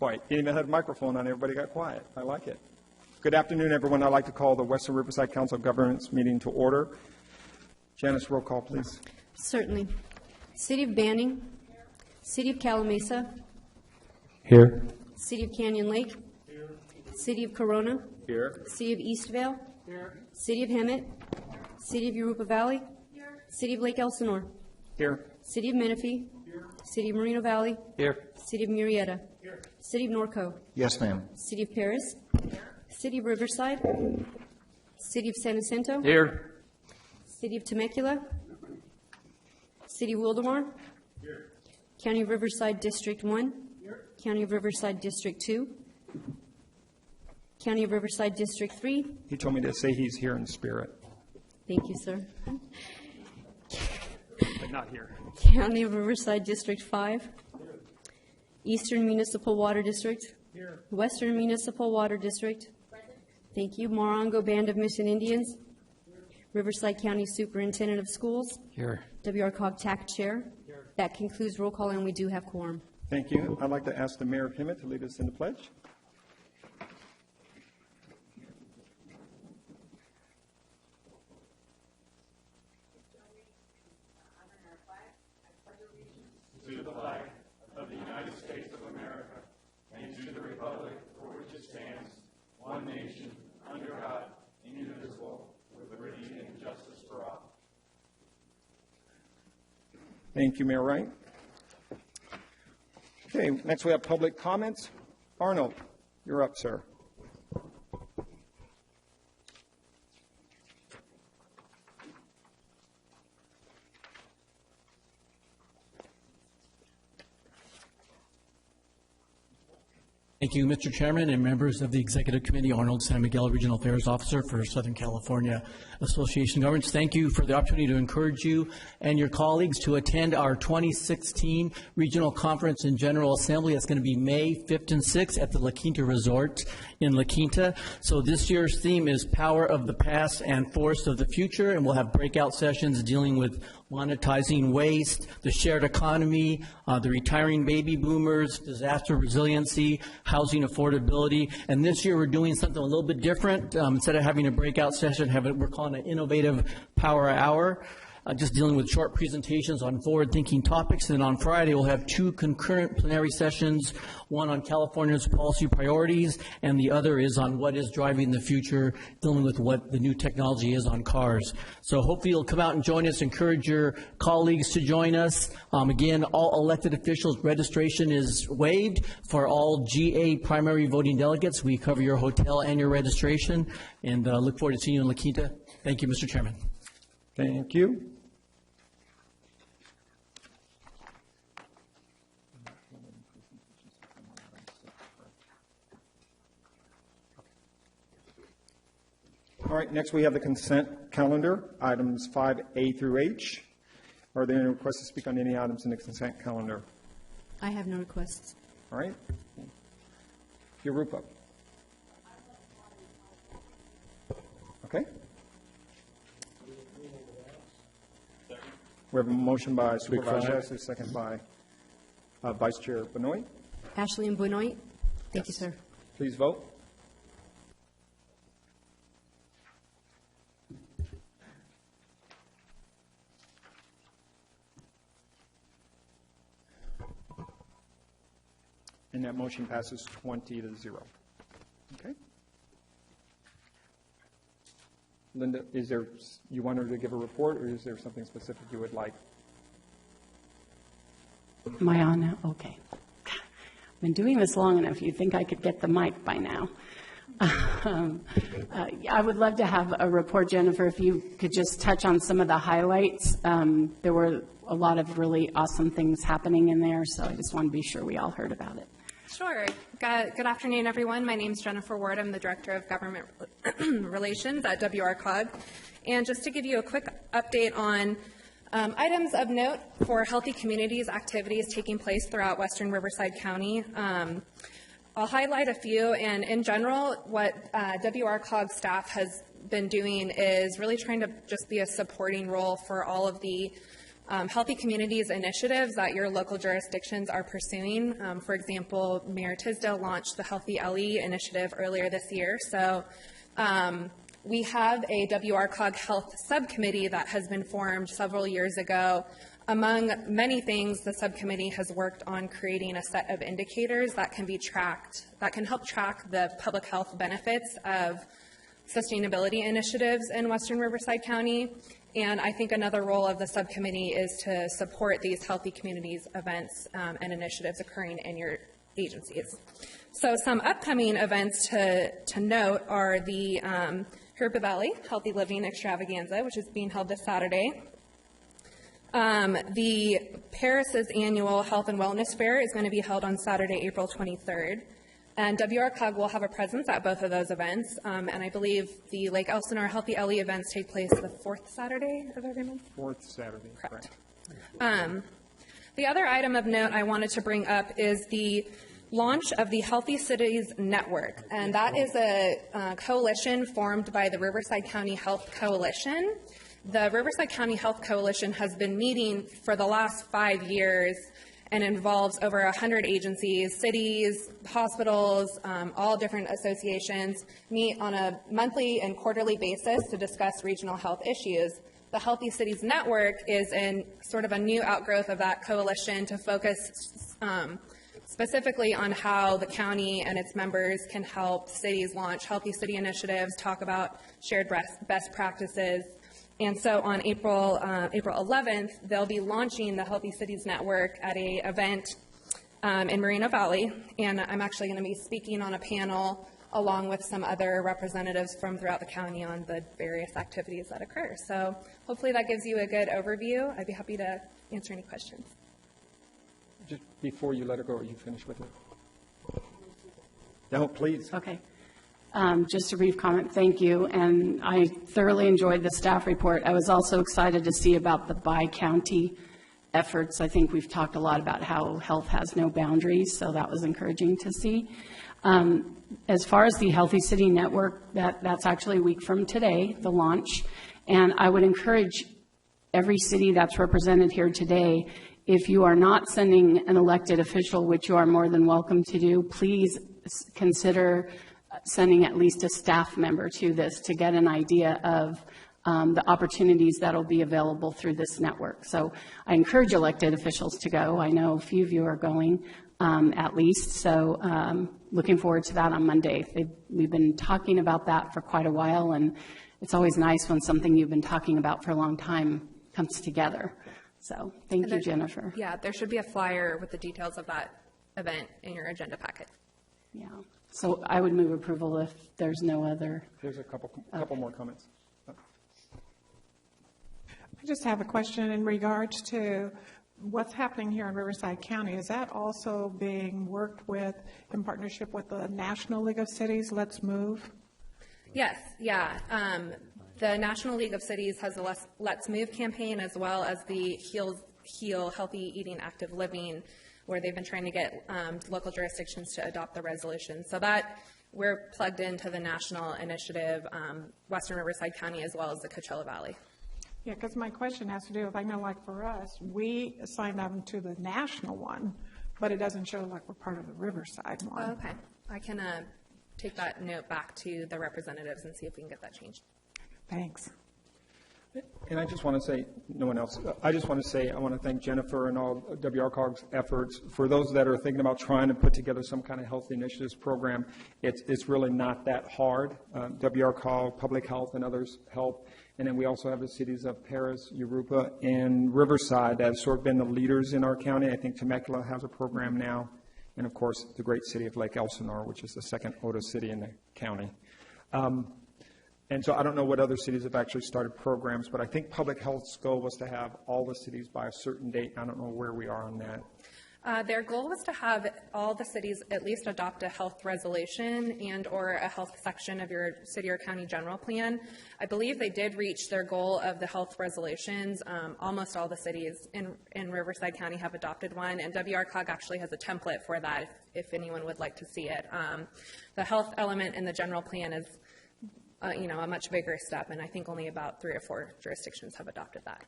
quite. He even had a microphone on, everybody got quiet. I like it. Good afternoon, everyone. I'd like to call the Western Riverside Council of Governments meeting to order. Janice, roll call, please. Certainly. City of Banning. City of Calamasa. Here. City of Canyon Lake. Here. City of Corona. Here. City of Eastvale. Here. City of Hemet. City of Europa Valley. Here. City of Lake Elsinore. Here. City of Menifee. Here. City of Moreno Valley. Here. City of Murrieta. Here. City of Norco. Yes, ma'am. City of Paris. Here. City of Riverside. City of San Jacinto. Here. City of Temecula. City of Wildomar. Here. County of Riverside District 1. Here. County of Riverside District 2. County of Riverside District 3. He told me to say he's here in spirit, Thank you, sir. but not here. County of Riverside District 5. Eastern Municipal Water District. Here. Western Municipal Water District. Thank you. Morongo Band of Mission Indians. Riverside County Superintendent of Schools. Here. WRCOG TAC Chair. Here. That concludes roll call, and we do have quorum. Thank you. I'd like to ask the Mayor of Hemet to lead us in the pledge. To the flag of the United States of America and to the republic for which it stands, one nation, under God, indivisible, with liberty and justice for all. Thank you, Mayor Wright. Okay, next we have public comments. Arnold, you're up, sir. Thank you, Mr. Chairman and members of the Executive Committee. Arnold San Miguel, Regional Affairs Officer for Southern California Association of Governments. Thank you for the opportunity to encourage you and your colleagues to attend our 2016 Regional Conference and General Assembly. That's going to be May 5th and 6th at the La Quinta Resort in La Quinta. So this year's theme is Power of the Past and Force of the Future, and we'll have breakout sessions dealing with monetizing waste, the shared economy, the retiring baby boomers, disaster resiliency, housing affordability. And this year we're doing something a little bit different. Instead of having a breakout session, we're calling an innovative power hour. Just dealing with short presentations on forward-thinking topics. And then on Friday, we'll have two concurrent plenary sessions, one on California's policy priorities, and the other is on what is driving the future, dealing with what the new technology is on cars. So hopefully you'll come out and join us, encourage your colleagues to join us. Again, all elected officials registration is waived. For all GA primary voting delegates, we cover your hotel and your registration, and look forward to seeing you in La Quinta. Thank you, Mr. Chairman. Thank you. All right, next we have the consent calendar, items 5A through H. Are there any requests to speak on any items in the consent calendar? I have no requests. All right. Yorupa. Okay. We have a motion by Supervisor Ashley, second by Vice Chair Benoit. Ashley and Benoit. Thank you, sir. Please vote. And that motion passes 20-0. Okay. Linda, is there, you want her to give a report, or is there something specific you would like? Am I on now? Okay. I've been doing this long enough. You'd think I could get the mic by now. I would love to have a report, Jennifer, if you could just touch on some of the highlights. There were a lot of really awesome things happening in there, so I just want to be sure we all heard about it. Sure. Good afternoon, everyone. My name is Jennifer Ward. I'm the Director of Government Relations at WRCOG. And just to give you a quick update on items of note for healthy communities activities taking place throughout Western Riverside County. I'll highlight a few, and in general, what WRCOG staff has been doing is really trying to just be a supporting role for all of the healthy communities initiatives that your local jurisdictions are pursuing. For example, Mayor Tisdale launched the Healthy LE initiative earlier this year. So we have a WRCOG health subcommittee that has been formed several years ago. Among many things, the subcommittee has worked on creating a set of indicators that can be tracked, that can help track the public health benefits of sustainability initiatives in Western Riverside County. And I think another role of the subcommittee is to support these healthy communities events and initiatives occurring in your agencies. So some upcoming events to note are the Herba Valley Healthy Living Extravaganza, which is being held this Saturday. The Paris's annual Health and Wellness Fair is going to be held on Saturday, April 23rd. And WRCOG will have a presence at both of those events. And I believe the Lake Elsinore Healthy LE events take place the fourth Saturday of every month? Fourth Saturday. Correct. The other item of note I wanted to bring up is the launch of the Healthy Cities Network. And that is a coalition formed by the Riverside County Health Coalition. The Riverside County Health Coalition has been meeting for the last 5 years and involves over 100 agencies, cities, hospitals, all different associations, meet on a monthly and quarterly basis to discuss regional health issues. The Healthy Cities Network is in sort of a new outgrowth of that coalition to focus specifically on how the county and its members can help cities launch healthy city initiatives, talk about shared best practices. And so on April 11th, they'll be launching the Healthy Cities Network at an event in Moreno Valley. And I'm actually going to be speaking on a panel along with some other representatives from throughout the county on the various activities that occur. So hopefully that gives you a good overview. I'd be happy to answer any questions. Just before you let her go, are you finished with it? No, please. Okay. Just a brief comment, thank you, and I thoroughly enjoyed the staff report. I was also excited to see about the bi-county efforts. I think we've talked a lot about how health has no boundaries, so that was encouraging to see. As far as the Healthy City Network, that's actually a week from today, the launch, and I would encourage every city that's represented here today, if you are not sending an elected official, which you are more than welcome to do, please consider sending at least a staff member to this to get an idea of the opportunities that will be available through this network. So I encourage elected officials to go. I know a few of you are going at least, so looking forward to that on Monday. We've been talking about that for quite a while, and it's always nice when something you've been talking about for a long time comes together. So thank you, Jennifer. Yeah, there should be a flyer with the details of that event in your agenda packet. Yeah. So I would move approval if there's no other. There's a couple more comments. I just have a question in regards to what's happening here in Riverside County. Is that also being worked with in partnership with the National League of Cities, Let's Move? Yes, yeah. The National League of Cities has a Let's Move campaign, as well as the Heal Healthy Eating Active Living, where they've been trying to get local jurisdictions to adopt the resolution. So that we're plugged into the national initiative, Western Riverside County, as well as the Coachella Valley. Yeah, because my question has to do with, I know like for us, we signed up to the national one, but it doesn't show like we're part of the Riverside one. Oh, okay. I can take that note back to the representatives and see if we can get that changed. Thanks. And I just want to say, no one else, I just want to say, I want to thank Jennifer and all WRCOG's efforts. For those that are thinking about trying to put together some kind of health initiatives program, it's really not that hard. WRCOG, Public Health, and others help. And then we also have the cities of Paris, Yoruba, and Riverside that have sort of been the leaders in our county. I think Temecula has a program now. And, of course, the great city of Lake Elsinore, which is the second oldest city in the county. And so I don't know what other cities have actually started programs, but I think Public Health's goal was to have all the cities by a certain date. I don't know where we are on that. Their goal was to have all the cities at least adopt a health resolution and or a health section of your city or county general plan. I believe they did reach their goal of the health resolutions. Almost all the cities in Riverside County have adopted one, and WRCOG actually has a template for that if anyone would like to see it. The health element in the general plan is a much bigger step, and I think only about 3 or 4 jurisdictions have adopted that.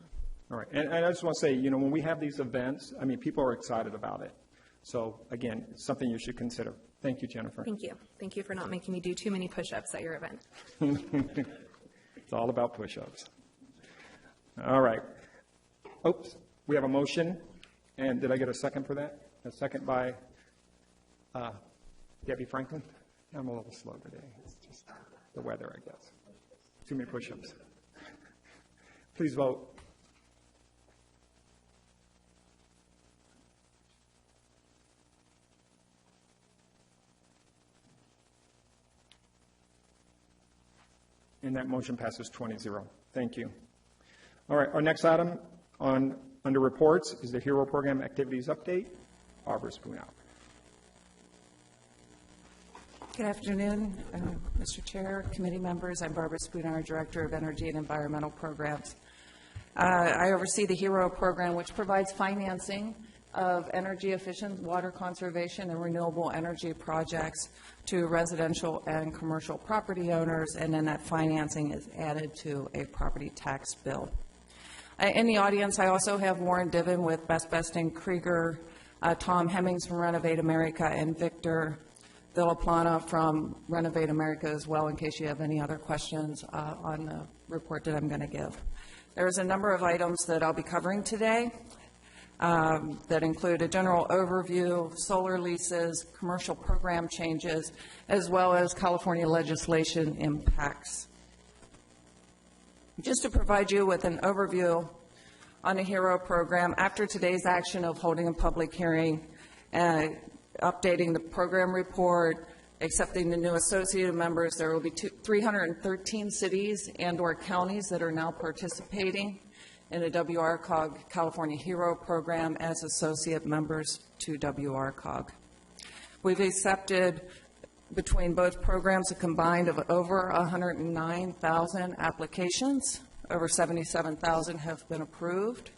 All right, and I just want to say, when we have these events, I mean, people are excited about it. So again, it's something you should consider. Thank you, Jennifer. Thank you. Thank you for not making me do too many push-ups at your event. It's all about push-ups. All right. Oops, we have a motion, and did I get a second for that? A second by Debbie Franklin? I'm a little slow today. It's just the weather, I guess. Too many push-ups. Please vote. And that motion passes 20-0. Thank you. All right, our next item under reports is the HERO Program Activities Update. Barbara Spoonow. Good afternoon, Mr. Chair, committee members. I'm Barbara Spoonow, Director of Energy and Environmental Programs. I oversee the HERO program, which provides financing of energy-efficient water conservation and renewable energy projects to residential and commercial property owners, and then that financing is added to a property tax bill. In the audience, I also have Warren Diven with Best and Krieger, Tom Hemmings from Renovate America, and Victor Villaplana from Renovate America as well, in case you have any other questions on the report that I'm going to give. There's a number of items that I'll be covering today that include a general overview, solar leases, commercial program changes, as well as California legislation impacts. Just to provide you with an overview on the HERO program, after today's action of holding a public hearing, updating the program report, accepting the new associated members, there will be 313 cities and or counties that are now participating in the WRCOG California HERO program as associate members to WRCOG. We've accepted between both programs a combined of over 109,000 applications. Over 77,000 have been approved,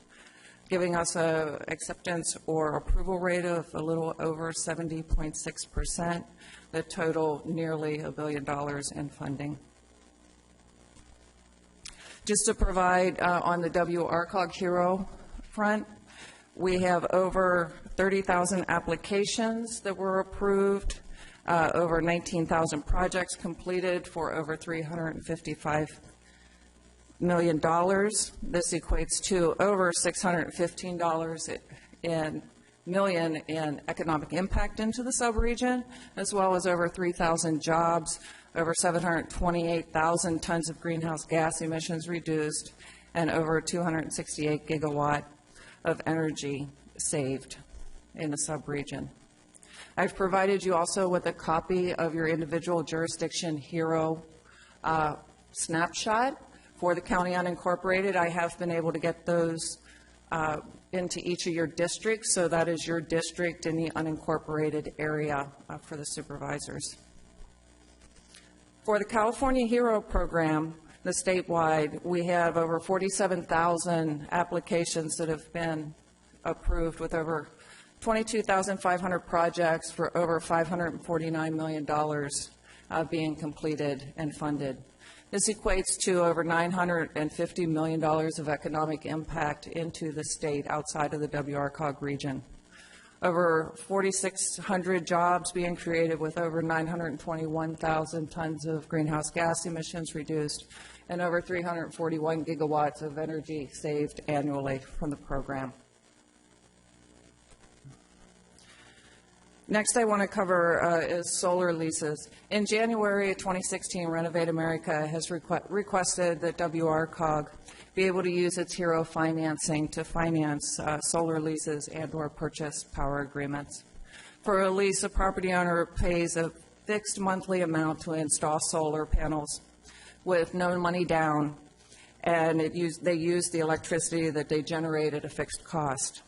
giving us a acceptance or approval rate of a little over 70.6%, the total nearly $1 billion in funding. Just to provide on the WRCOG HERO front, we have over 30,000 applications that were approved, over 19,000 projects completed for over $355 million. This equates to over $615 million in economic impact into the subregion, as well as over 3,000 jobs, over 728,000 tons of greenhouse gas emissions reduced, and over 268 gigawatt of energy saved in the subregion. I've provided you also with a copy of your individual jurisdiction HERO snapshot for the county unincorporated. I have been able to get those into each of your districts, so that is your district in the unincorporated area for the supervisors. For the California HERO program, the statewide, we have over 47,000 applications that have been approved with over 22,500 projects for over $549 million being completed and funded. This equates to over $950 million of economic impact into the state outside of the WRCOG region. Over 4,600 jobs being created with over 921,000 tons of greenhouse gas emissions reduced, and over 341 gigawatts of energy saved annually from the program. Next I want to cover is solar leases. In January of 2016, Renovate America has requested that WRCOG be able to use its HERO financing to finance solar leases and or purchase power agreements. For a lease, a property owner pays a fixed monthly amount to install solar panels with no money down, and they use the electricity that they generate at a fixed cost,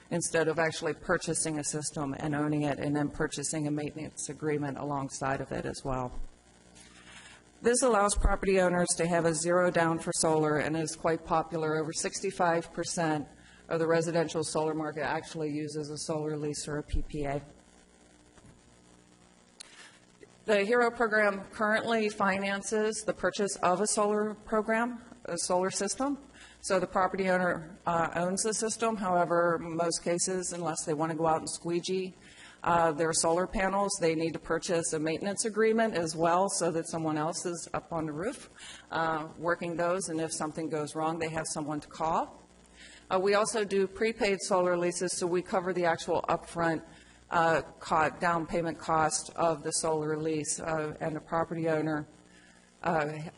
instead of actually purchasing a system and owning it and then purchasing a maintenance agreement alongside of it as well. This allows property owners to have a zero down for solar and is quite popular. Over 65% of the residential solar market actually uses a solar lease or a PPA. The HERO program currently finances the purchase of a solar program, a solar system. So the property owner owns the system. However, in most cases, unless they want to go out and squeegee their solar panels, they need to purchase a maintenance agreement as well so that someone else is up on the roof working those, and if something goes wrong, they have someone to call. We also do prepaid solar leases, so we cover the actual upfront down payment cost of the solar lease, and the property owner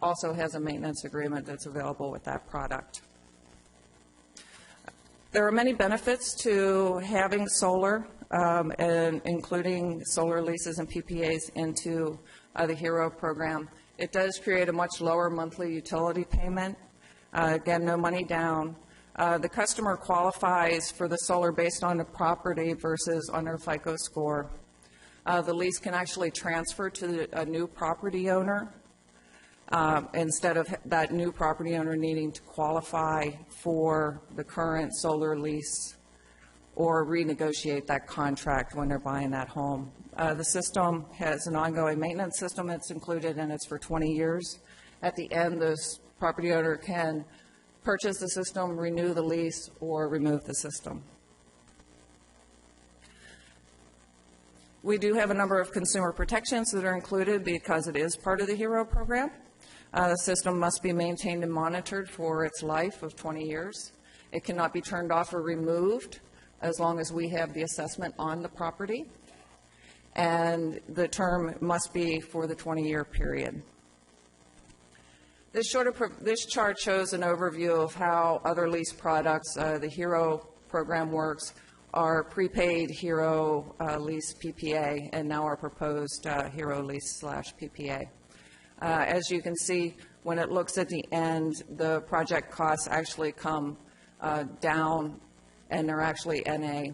also has a maintenance agreement that's available with that product. There are many benefits to having solar, and including solar leases and PPAs into the HERO program. It does create a much lower monthly utility payment. Again, no money down. The customer qualifies for the solar based on the property versus on their FICO score. The lease can actually transfer to a new property owner instead of that new property owner needing to qualify for the current solar lease or renegotiate that contract when they're buying that home. The system has an ongoing maintenance system that's included, and it's for 20 years. At the end, the property owner can purchase the system, renew the lease, or remove the system. We do have a number of consumer protections that are included because it is part of the HERO program. The system must be maintained and monitored for its life of 20 years. It cannot be turned off or removed as long as we have the assessment on the property. And the term must be for the 20-year period. This chart shows an overview of how other lease products, the HERO program works, our prepaid HERO lease PPA, and now our proposed HERO lease / PPA. As you can see, when it looks at the end, the project costs actually come down, and they're actually NA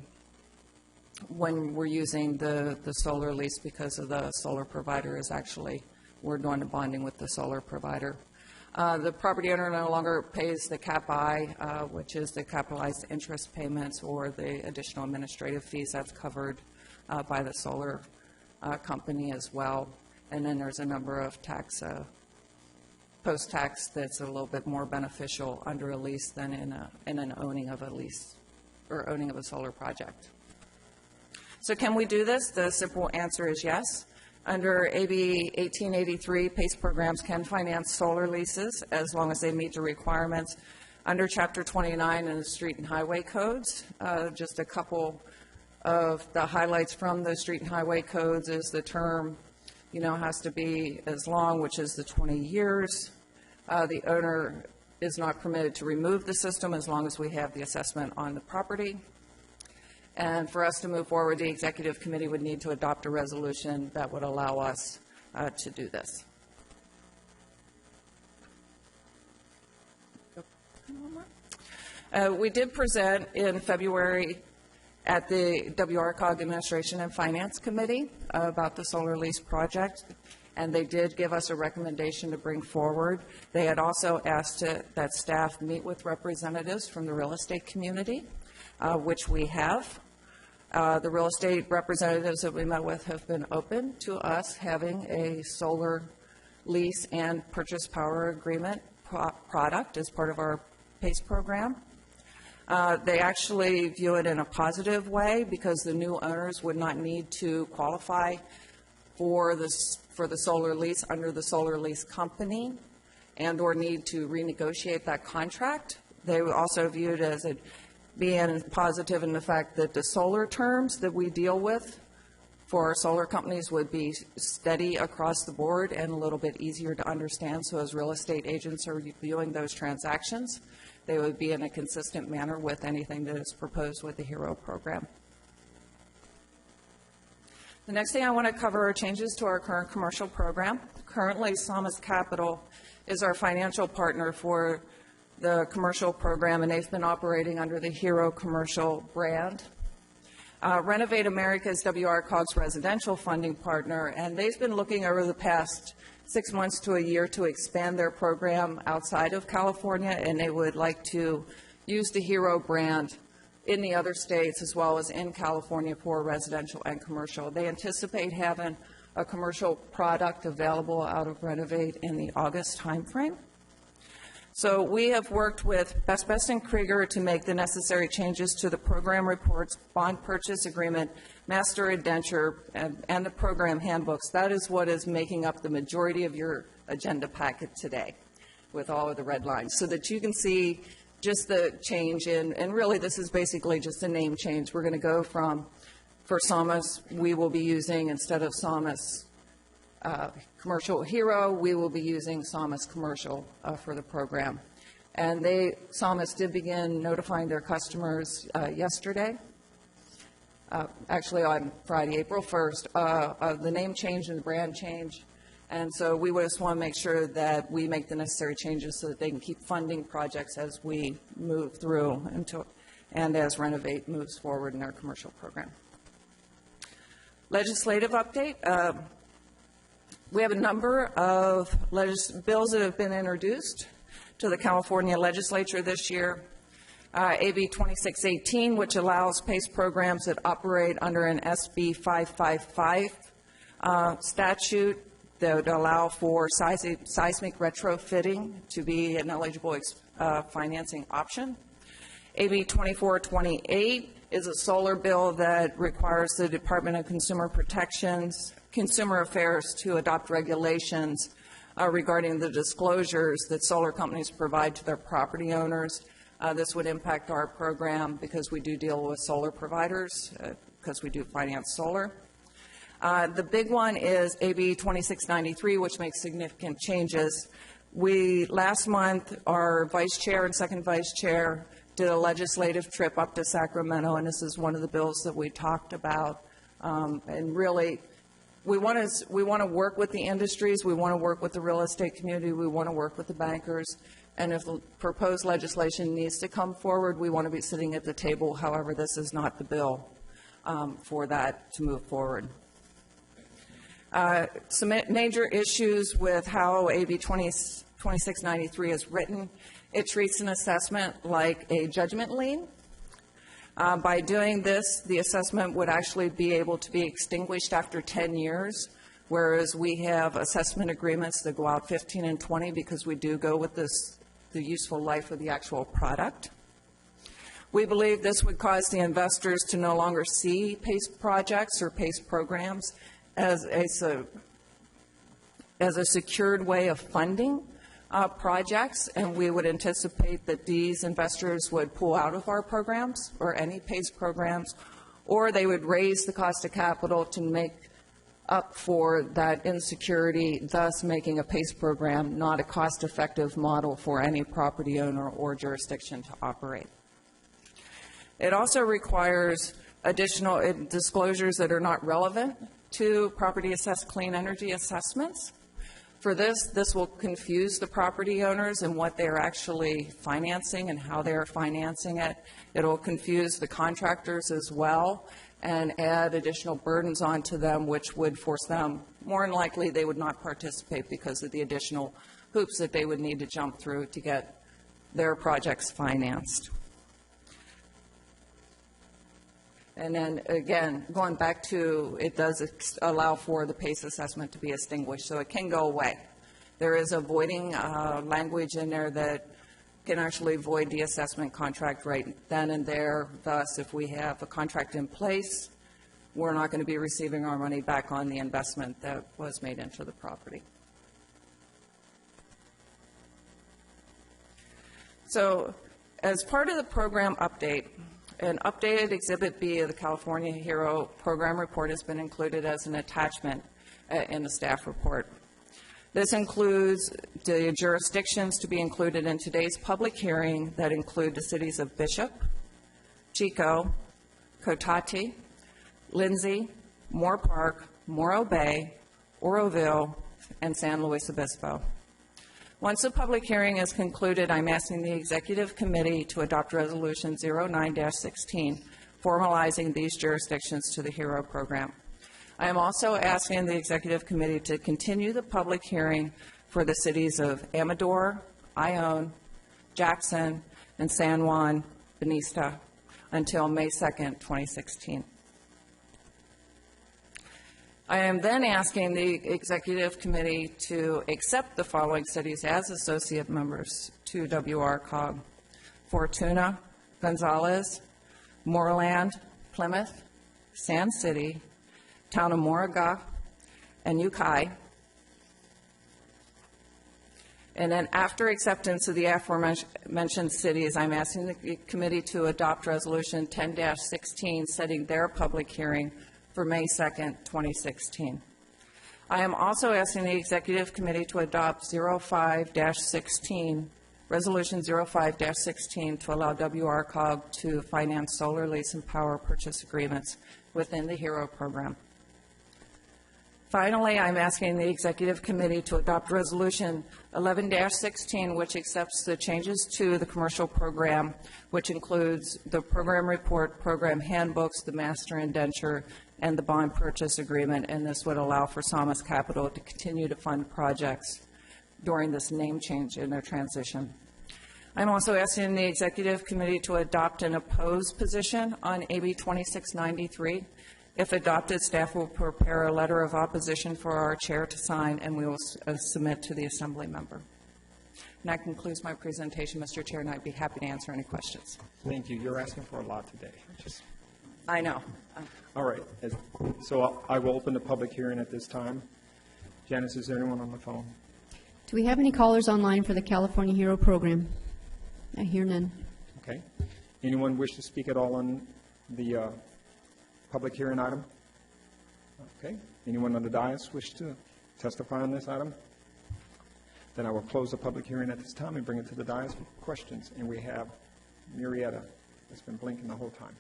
when we're using the solar lease because of the solar provider is actually, we're doing the bonding with the solar provider. The property owner no longer pays the CAP-I, which is the capitalized interest payments or the additional administrative fees that's covered by the solar company as well. And then there's a number of tax, post-tax that's a little bit more beneficial under a lease than in an owning of a lease or owning of a solar project. So can we do this? The simple answer is yes. Under AB 1883, PACE programs can finance solar leases as long as they meet the requirements under Chapter 29 in the Street and Highway Codes. Just a couple of the highlights from the Street and Highway Codes is the term, has to be as long, which is the 20 years. The owner is not permitted to remove the system as long as we have the assessment on the property. And for us to move forward, the executive committee would need to adopt a resolution that would allow us to do this. We did present in February at the WRCOG Administration and Finance Committee about the solar lease project, and they did give us a recommendation to bring forward. They had also asked that staff meet with representatives from the real estate community, which we have. The real estate representatives that we met with have been open to us having a solar lease and purchase power agreement product as part of our PACE program. They actually view it in a positive way because the new owners would not need to qualify for the solar lease under the solar lease company and or need to renegotiate that contract. They also view it as being positive in the fact that the solar terms that we deal with for our solar companies would be steady across the board and a little bit easier to understand. So as real estate agents are viewing those transactions, they would be in a consistent manner with anything that is proposed with the HERO program. The next thing I want to cover are changes to our current commercial program. Currently, Samas Capital is our financial partner for the commercial program, and they've been operating under the HERO commercial brand. Renovate America is WRCOG's residential funding partner, and they've been looking over the past 6 months to a year to expand their program outside of California, and they would like to use the HERO brand in the other states as well as in California for residential and commercial. They anticipate having a commercial product available out of Renovate in the August timeframe. So we have worked with Best and Krieger to make the necessary changes to the program reports, bond purchase agreement, master indenture, and the program handbooks. That is what is making up the majority of your agenda packet today, with all of the red lines, so that you can see just the change in, and really this is basically just a name change. We're going to go from, for SAMAS, we will be using, instead of SAMAS Commercial Hero, we will be using SAMAS Commercial for the program. And SAMAS did begin notifying their customers yesterday, actually on Friday, April 1st, of the name change and the brand change. And so we just want to make sure that we make the necessary changes so that they can keep funding projects as we move through and as Renovate moves forward in our commercial program. Legislative update. We have a number of bills that have been introduced to the California legislature this year. AB 2618, which allows PACE programs that operate under an SB 555 statute that would allow for seismic retrofitting to be an eligible financing option. AB 2428 is a solar bill that requires the Department of Consumer Affairs to adopt regulations regarding the disclosures that solar companies provide to their property owners. This would impact our program because we do deal with solar providers, because we do finance solar. The big one is AB 2693, which makes significant changes. Last month, our vice chair and second vice chair did a legislative trip up to Sacramento, and this is one of the bills that we talked about. And really, we want to work with the industries, we want to work with the real estate community, we want to work with the bankers, and if the proposed legislation needs to come forward, we want to be sitting at the table. However, this is not the bill for that to move forward. Some major issues with how AB 2693 is written. It treats an assessment like a judgment lien. By doing this, the assessment would actually be able to be extinguished after 10 years, whereas we have assessment agreements that go out 15 and 20 because we do go with the useful life of the actual product. We believe this would cause the investors to no longer see PACE projects or PACE programs as a secured way of funding projects, and we would anticipate that these investors would pull out of our programs or any PACE programs, or they would raise the cost of capital to make up for that insecurity, thus making a PACE program not a cost-effective model for any property owner or jurisdiction to operate. It also requires additional disclosures that are not relevant to property assessed clean energy assessments. For this will confuse the property owners in what they're actually financing and how they're financing it. It'll confuse the contractors as well and add additional burdens onto them, which would force them, more than likely, they would not participate because of the additional hoops that they would need to jump through to get their projects financed. And then, again, going back to, it does allow for the PACE assessment to be extinguished, so it can go away. There is a voiding language in there that can actually void the assessment contract right then and there. Thus, if we have a contract in place, we're not going to be receiving our money back on the investment that was made into the property. So, as part of the program update, an updated Exhibit B of the California Hero Program Report has been included as an attachment in the staff report. This includes the jurisdictions to be included in today's public hearing that include the cities of Bishop, Chico, Cotati, Lindsay, Moore Park, Morro Bay, Oroville, and San Luis Obispo. Once the public hearing is concluded, I'm asking the Executive Committee to adopt Resolution 09-16, formalizing these jurisdictions to the HERO program. I am also asking the Executive Committee to continue the public hearing for the cities of Amador, Ione, Jackson, and San Juan Bautista until May 2nd, 2016. I am then asking the Executive Committee to accept the following cities as associate members to WRCOG: Fortuna, Gonzales, Moorland, Plymouth, Sand City, Town of Moraga, and Ukai. And then after acceptance of the aforementioned cities, I'm asking the committee to adopt Resolution 10-16, setting their public hearing for May 2nd, 2016. I am also asking the Executive Committee to adopt 05-16, Resolution 05-16, to allow WRCOG to finance solar lease and power purchase agreements within the HERO program. Finally, I'm asking the Executive Committee to adopt Resolution 11-16, which accepts the changes to the commercial program, which includes the program report, program handbooks, the master indenture, and the bond purchase agreement, and this would allow for Samas Capital to continue to fund projects during this name change in their transition. I'm also asking the Executive Committee to adopt an opposed position on AB 2693. If adopted, staff will prepare a letter of opposition for our chair to sign, and we will submit to the assembly member. And that concludes my presentation, Mr. Chair, and I'd be happy to answer any questions. Thank you. You're asking for a lot today. I know. All right. So I will open the public hearing at this time. Janice, is there anyone on the phone? Do we have any callers online for the California HERO program? I hear none. Okay. Anyone wish to speak at all on the public hearing item? Okay. Anyone on the dais wish to testify on this item? Then I will close the public hearing at this time and bring it to the dais for questions. And we have Marietta that's been blinking the whole time.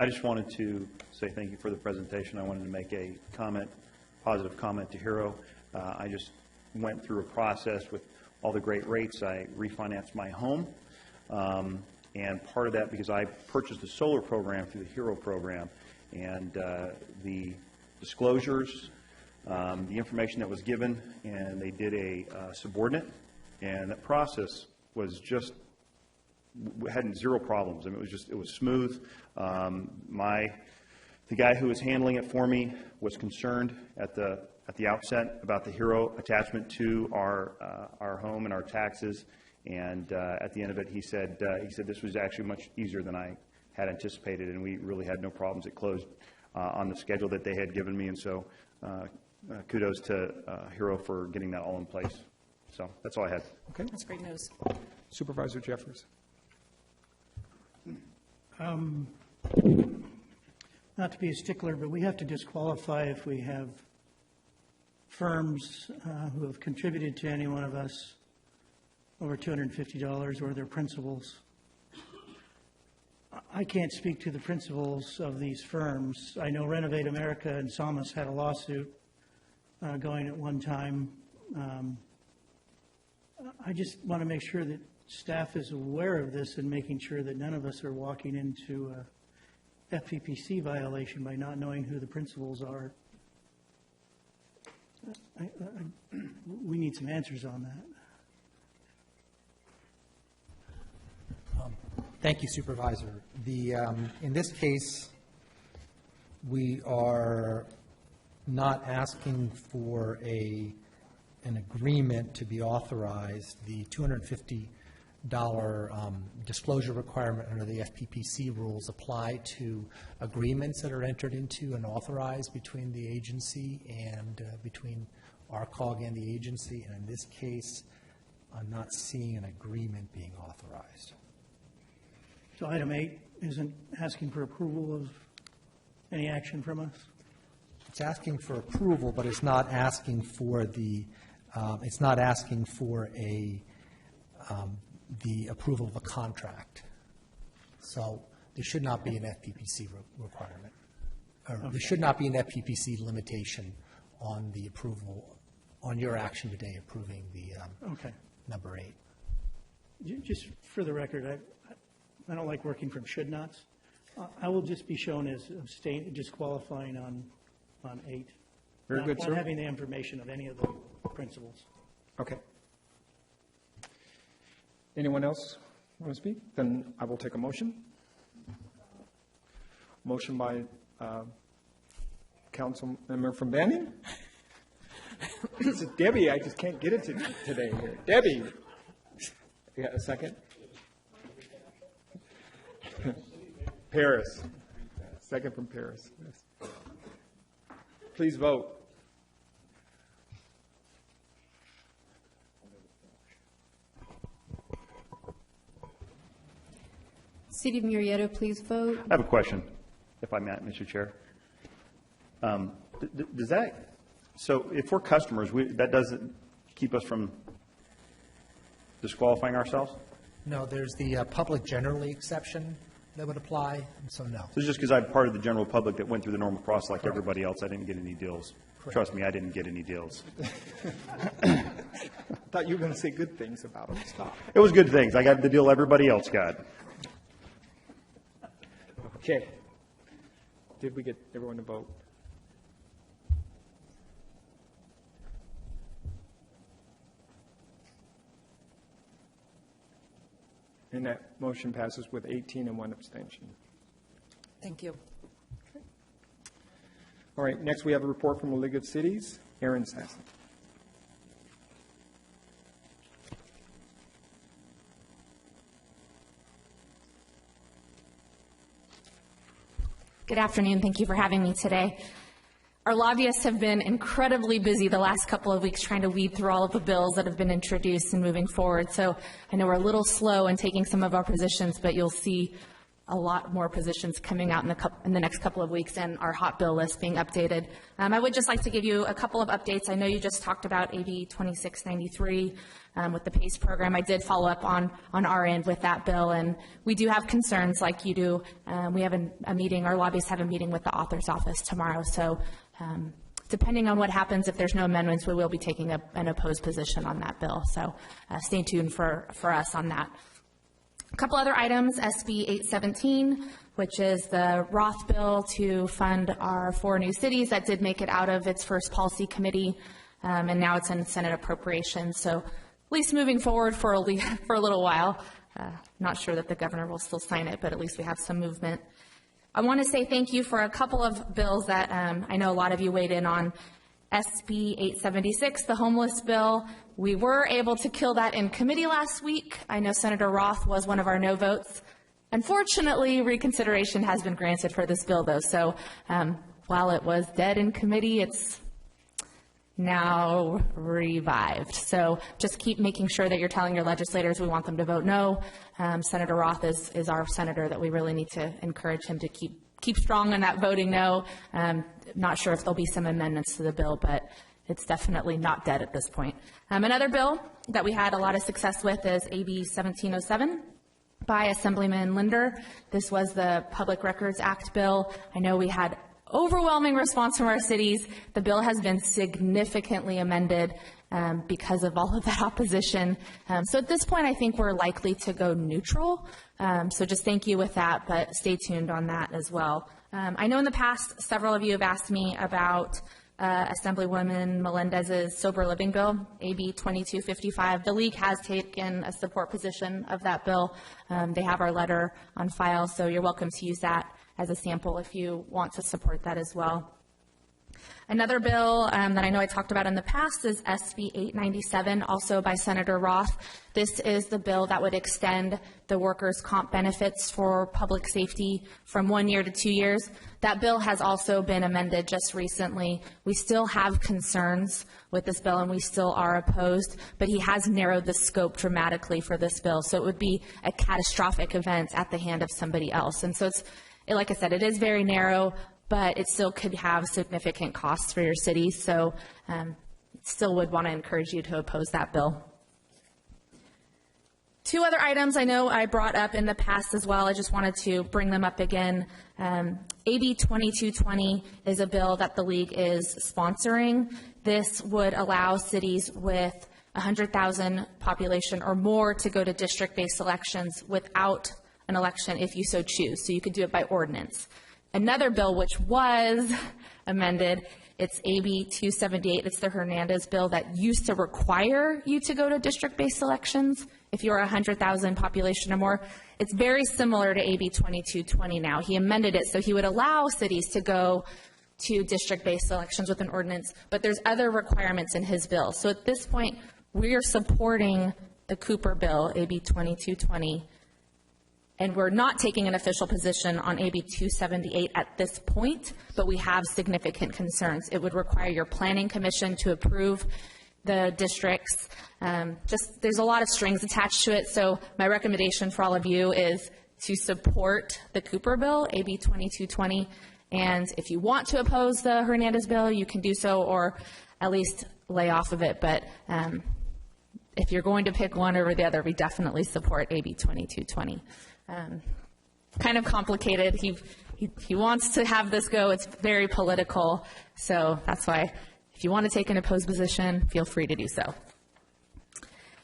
I just wanted to say thank you for the presentation. I wanted to make a comment, positive comment to HERO. I just went through a process with all the great rates. I refinanced my home. And part of that, because I purchased a solar program through the HERO program, and the disclosures, the information that was given, and they did a subordinate, and that process was just, had zero problems. I mean, it was smooth. The guy who was handling it for me was concerned at the outset about the HERO attachment to our home and our taxes. And at the end of it, he said this was actually much easier than I had anticipated, and we really had no problems. It closed on the schedule that they had given me, and so kudos to HERO for getting that all in place. So that's all I had. Okay. That's great news. Supervisor Jeffers. Not to be a stickler, but we have to disqualify if we have firms who have contributed to any one of us over $250 or their principals. I can't speak to the principals of these firms. I know Renovate America and Samas had a lawsuit going at one time. I just want to make sure that staff is aware of this and making sure that none of us are walking into a FPPC violation by not knowing who the principals are. We need some answers on that. Thank you, Supervisor. In this case, we are not asking for an agreement to be authorized. The $250 disclosure requirement under the FPPC rules apply to agreements that are entered into and authorized between the agency and between RCOG and the agency. And in this case, I'm not seeing an agreement being authorized. So item 8 isn't asking for approval of any action from us? It's asking for approval, but it's not asking for the approval of a contract. So there should not be an FPPC requirement. Or there should not be an FPPC limitation on the approval, on your action today approving the number 8. Just for the record, I don't like working from should nots. I will just be shown as disqualifying on 8. Very good, sir. Not having the information of any of the principals. Okay. Anyone else want to speak? Then I will take a motion. Motion by Council Member from Banning. This is Debbie. I just can't get it today here. Debbie. You got a second? Paris. Second from Paris. Yes. Please vote. City of Murrieta, please vote. I have a question, if I may, Mr. Chair. Does that, so if we're customers, that doesn't keep us from disqualifying ourselves? No, there's the public generally exception that would apply, and so no. This is just because I'm part of the general public that went through the normal process like everybody else. I didn't get any deals. Correct. Trust me, I didn't get any deals. I thought you were going to say good things about them. Stop. It was good things. I got the deal everybody else got. Okay. Did we get everyone to vote? And that motion passes with 18 and 1 abstention. Thank you. All right, next we have a report from the League of Cities. Aaron Sassen. Good afternoon. Thank you for having me today. Our lobbyists have been incredibly busy the last couple of weeks trying to weed through all of the bills that have been introduced and moving forward. So I know we're a little slow in taking some of our positions, but you'll see a lot more positions coming out in the next couple of weeks and our hot bill list being updated. I would just like to give you a couple of updates. I know you just talked about AB 2693 with the PACE program. I did follow up on our end with that bill, and we do have concerns like you do. We have a meeting, our lobbyists have a meeting with the author's office tomorrow. So depending on what happens, if there's no amendments, we will be taking an opposed position on that bill. So stay tuned for us on that. A couple other items, SB 817, which is the Roth bill to fund our 4 new cities that did make it out of its first policy committee, and now it's in Senate appropriations. So at least moving forward for a little while. Not sure that the governor will still sign it, but at least we have some movement. I want to say thank you for a couple of bills that I know a lot of you weighed in on. SB 876, the homeless bill. We were able to kill that in committee last week. I know Senator Roth was one of our no votes. Unfortunately, reconsideration has been granted for this bill, though. So while it was dead in committee, it's now revived. So just keep making sure that you're telling your legislators we want them to vote no. Senator Roth is our senator that we really need to encourage him to keep strong on that voting no. Not sure if there'll be some amendments to the bill, but it's definitely not dead at this point. Another bill that we had a lot of success with is AB 1707 by Assemblyman Linder. This was the Public Records Act bill. I know we had overwhelming response from our cities. The bill has been significantly amended because of all of that opposition. So at this point, I think we're likely to go neutral. So just thank you with that, but stay tuned on that as well. I know in the past, several of you have asked me about Assemblywoman Melendez's sober living bill, AB 2255. The League has taken a support position of that bill. They have our letter on file, so you're welcome to use that as a sample if you want to support that as well. Another bill that I know I talked about in the past is SB 897, also by Senator Roth. This is the bill that would extend the workers' comp benefits for public safety from 1 year to 2 years. That bill has also been amended just recently. We still have concerns with this bill and we still are opposed, but he has narrowed the scope dramatically for this bill. So it would be a catastrophic event at the hand of somebody else. And so it's, like I said, it is very narrow, but it still could have significant costs for your city. So still would want to encourage you to oppose that bill. 2 other items I know I brought up in the past as well. I just wanted to bring them up again. AB 2220 is a bill that the League is sponsoring. This would allow cities with 100,000 population or more to go to district-based elections without an election if you so choose. So you could do it by ordinance. Another bill which was amended It's AB 278. It's the Hernandez bill that used to require you to go to district-based elections if you're 100,000 population or more. It's very similar to AB 2220 now. He amended it so he would allow cities to go to district-based elections with an ordinance, but there's other requirements in his bill. So at this point, we are supporting the Cooper bill, AB 2220, and we're not taking an official position on AB 278 at this point, but we have significant concerns. It would require your planning commission to approve the districts. There's a lot of strings attached to it, so my recommendation for all of you is to support the Cooper bill, AB 2220, and if you want to oppose the Hernandez bill, you can do so, or at least lay off of it, but if you're going to pick one over the other, we definitely support AB 2220. Kind of complicated. He wants to have this go. It's very political, so that's why if you want to take an opposed position, feel free to do so.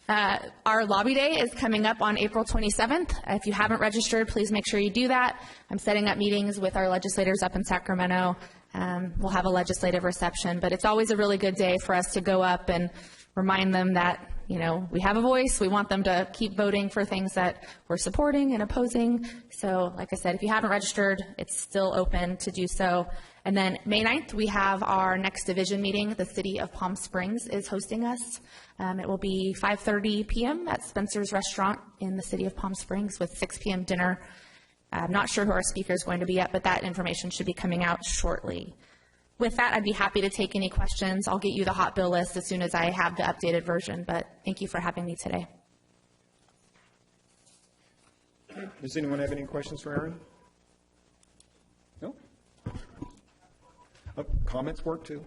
Our lobby day is coming up on April 27th. If you haven't registered, please make sure you do that. I'm setting up meetings with our legislators up in Sacramento. We'll have a legislative reception, but it's always a really good day for us to go up and remind them that, you know, we have a voice. We want them to keep voting for things that we're supporting and opposing. So, like I said, if you haven't registered, it's still open to do so. And then May 9th, we have our next division meeting. The city of Palm Springs is hosting us. It will be 5:30 p.m. at Spencer's Restaurant in the city of Palm Springs with 6 p.m. dinner. I'm not sure who our speaker is going to be yet, but that information should be coming out shortly. With that, I'd be happy to take any questions. I'll get you the hot bill list as soon as I have the updated version, but thank you for having me today. Does anyone have any questions for Aaron? No? Comments work too.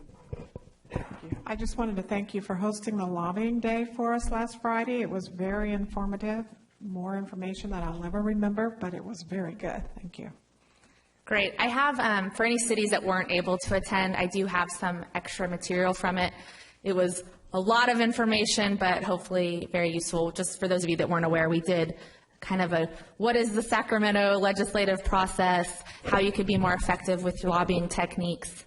I just wanted to thank you for hosting the lobbying day for us last Friday. It was very informative, more information that I'll never remember, but it was very good. Thank you. Great. I have, for any cities that weren't able to attend, I do have some extra material from it. It was a lot of information, but hopefully very useful. Just for those of you that weren't aware, we did kind of a, what is the Sacramento legislative process, how you could be more effective with your lobbying techniques.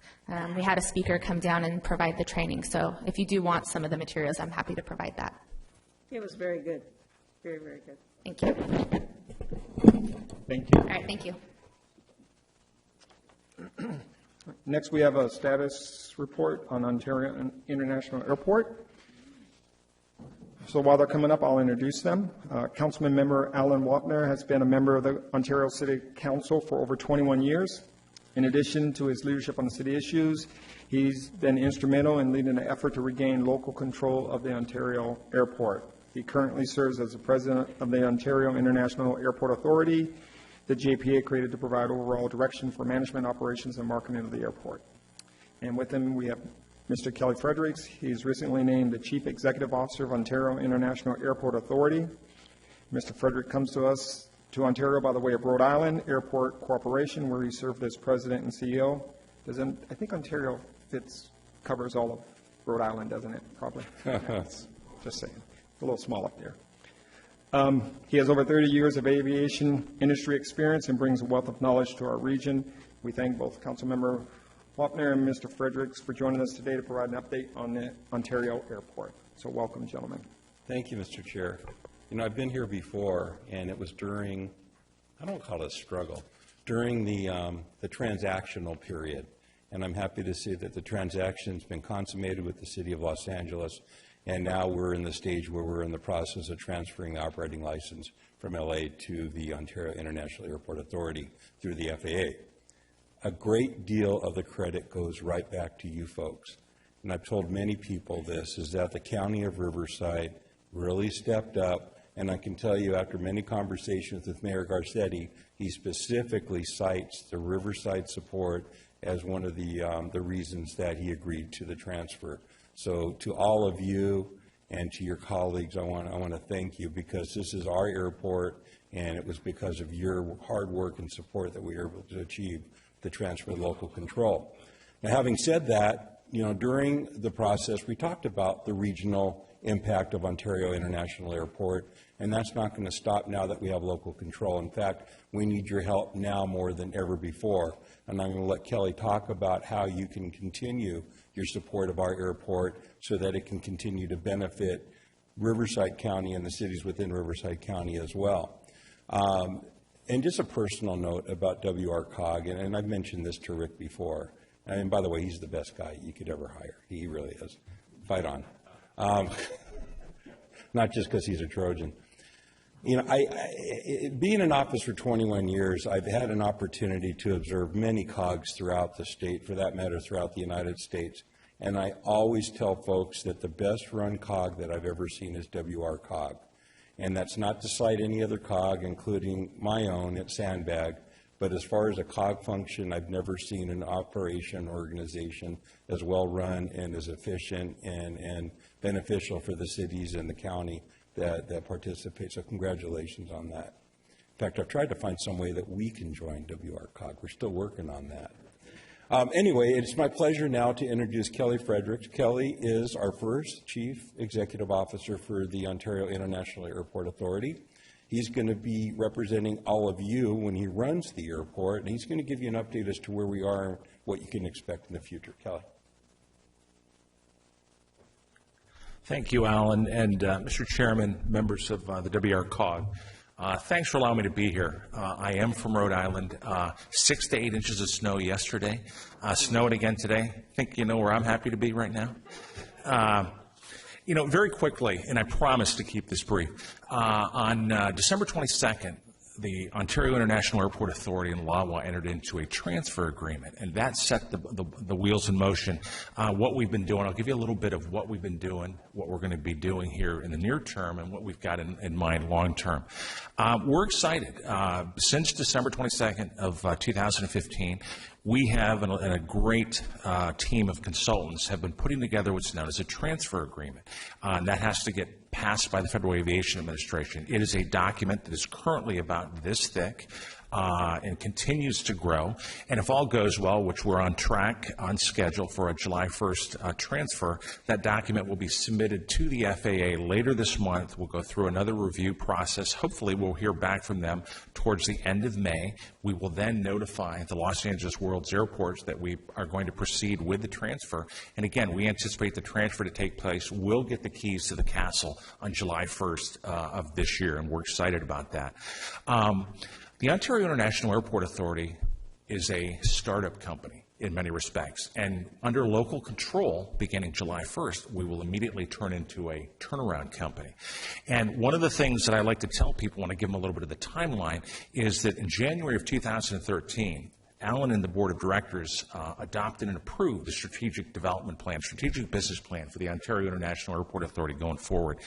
We had a speaker come down and provide the training. So if you do want some of the materials, I'm happy to provide that. It was very good. Very, very good. Thank you. Thank you. All right, thank you. Next, we have a status report on Ontario International Airport. So while they're coming up, I'll introduce them. Councilman member Alan Wapner has been a member of the Ontario City Council for over 21 years. In addition to his leadership on the city issues, he's been instrumental in leading an effort to regain local control of the Ontario Airport. He currently serves as the president of the Ontario International Airport Authority, the JPA created to provide overall direction for management, operations, and marketing of the airport. And with him, we have Mr. Kelly Fredericks. He's recently named the Chief Executive Officer of Ontario International Airport Authority. Mr. Frederick comes to us to Ontario by the way of Rhode Island Airport Corporation, where he served as president and CEO. I think Ontario covers all of Rhode Island, doesn't it? Probably. Just saying. It's a little small up there. He has over 30 years of aviation industry experience and brings a wealth of knowledge to our region. We thank both Councilmember Wapner and Mr. Fredericks for joining us today to provide an update on the Ontario Airport. So welcome, gentlemen. Thank you, Mr. Chair. You know, I've been here before, and it was during, I don't call it a struggle, during the transactional period. And I'm happy to see that the transaction's been consummated with the City of Los Angeles. And now we're in the stage where we're in the process of transferring the operating license from LA to the Ontario International Airport Authority through the FAA. A great deal of the credit goes right back to you folks. And I've told many people this, is that the County of Riverside really stepped up. And I can tell you, after many conversations with Mayor Garcetti, he specifically cites the Riverside support as one of the reasons that he agreed to the transfer. So to all of you and to your colleagues, I want to thank you, because this is our airport, and it was because of your hard work and support that we were able to achieve the transfer of local control. Now, having said that, you know, during the process, we talked about the regional impact of Ontario International Airport, and that's not going to stop now that we have local control. In fact, we need your help now more than ever before, and I'm going to let Kelly talk about how you can continue your support of our airport so that it can continue to benefit Riverside County and the cities within Riverside County as well. And just a personal note about WRCOG, and I've mentioned this to Rick before, and by the way, he's the best guy you could ever hire. He really is. Fight on. Not just because he's a Trojan. You know, being in office for 21 years, I've had an opportunity to observe many COGs throughout the state, for that matter, throughout the United States. And I always tell folks that the best run COG that I've ever seen is WRCOG. And that's not to cite any other COG, including my own at Sandbag, but as far as a COG function, I've never seen an operation organization as well run and as efficient and beneficial for the cities and the county that participate. So congratulations on that. In fact, I've tried to find some way that we can join WRCOG. We're still working on that. Anyway, it's my pleasure now to introduce Kelly Fredericks. Kelly is our first Chief Executive Officer for the Ontario International Airport Authority. He's going to be representing all of you when he runs the airport, and he's going to give you an update as to where we are and what you can expect in the future. Kelly. Thank you, Alan, and Mr. Chairman, members of the WRCOG. Thanks for allowing me to be here. I am from Rhode Island. 6 to 8 inches of snow yesterday. Snowing again today. I think you know where I'm happy to be right now. You know, very quickly, and I promise to keep this brief, on December 22nd, the Ontario International Airport Authority and LAWA entered into a transfer agreement, and that set the wheels in motion. What we've been doing, I'll give you a little bit of what we've been doing, what we're going to be doing here in the near term, and what we've got in mind long term. We're excited. Since December 22nd of 2015, we have, and a great team of consultants have been putting together what's known as a transfer agreement. That has to get passed by the Federal Aviation Administration. It is a document that is currently about this thick and continues to grow. And if all goes well, which we're on track, on schedule for a July 1st transfer, that document will be submitted to the FAA later this month. We'll go through another review process. Hopefully we'll hear back from them towards the end of May. We will then notify the Los Angeles World's airports that we are going to proceed with the transfer. And again, we anticipate the transfer to take place. We'll get the keys to the castle on July 1st of this year, and we're excited about that. The Ontario International Airport Authority is a startup company in many respects, and under local control, beginning July 1st, we will immediately turn into a turnaround company. And one of the things that I like to tell people when I give them a little bit of the timeline is that in January of 2013, Alan and the Board of Directors adopted and approved the strategic development plan, strategic business plan for the Ontario International Airport Authority going forward.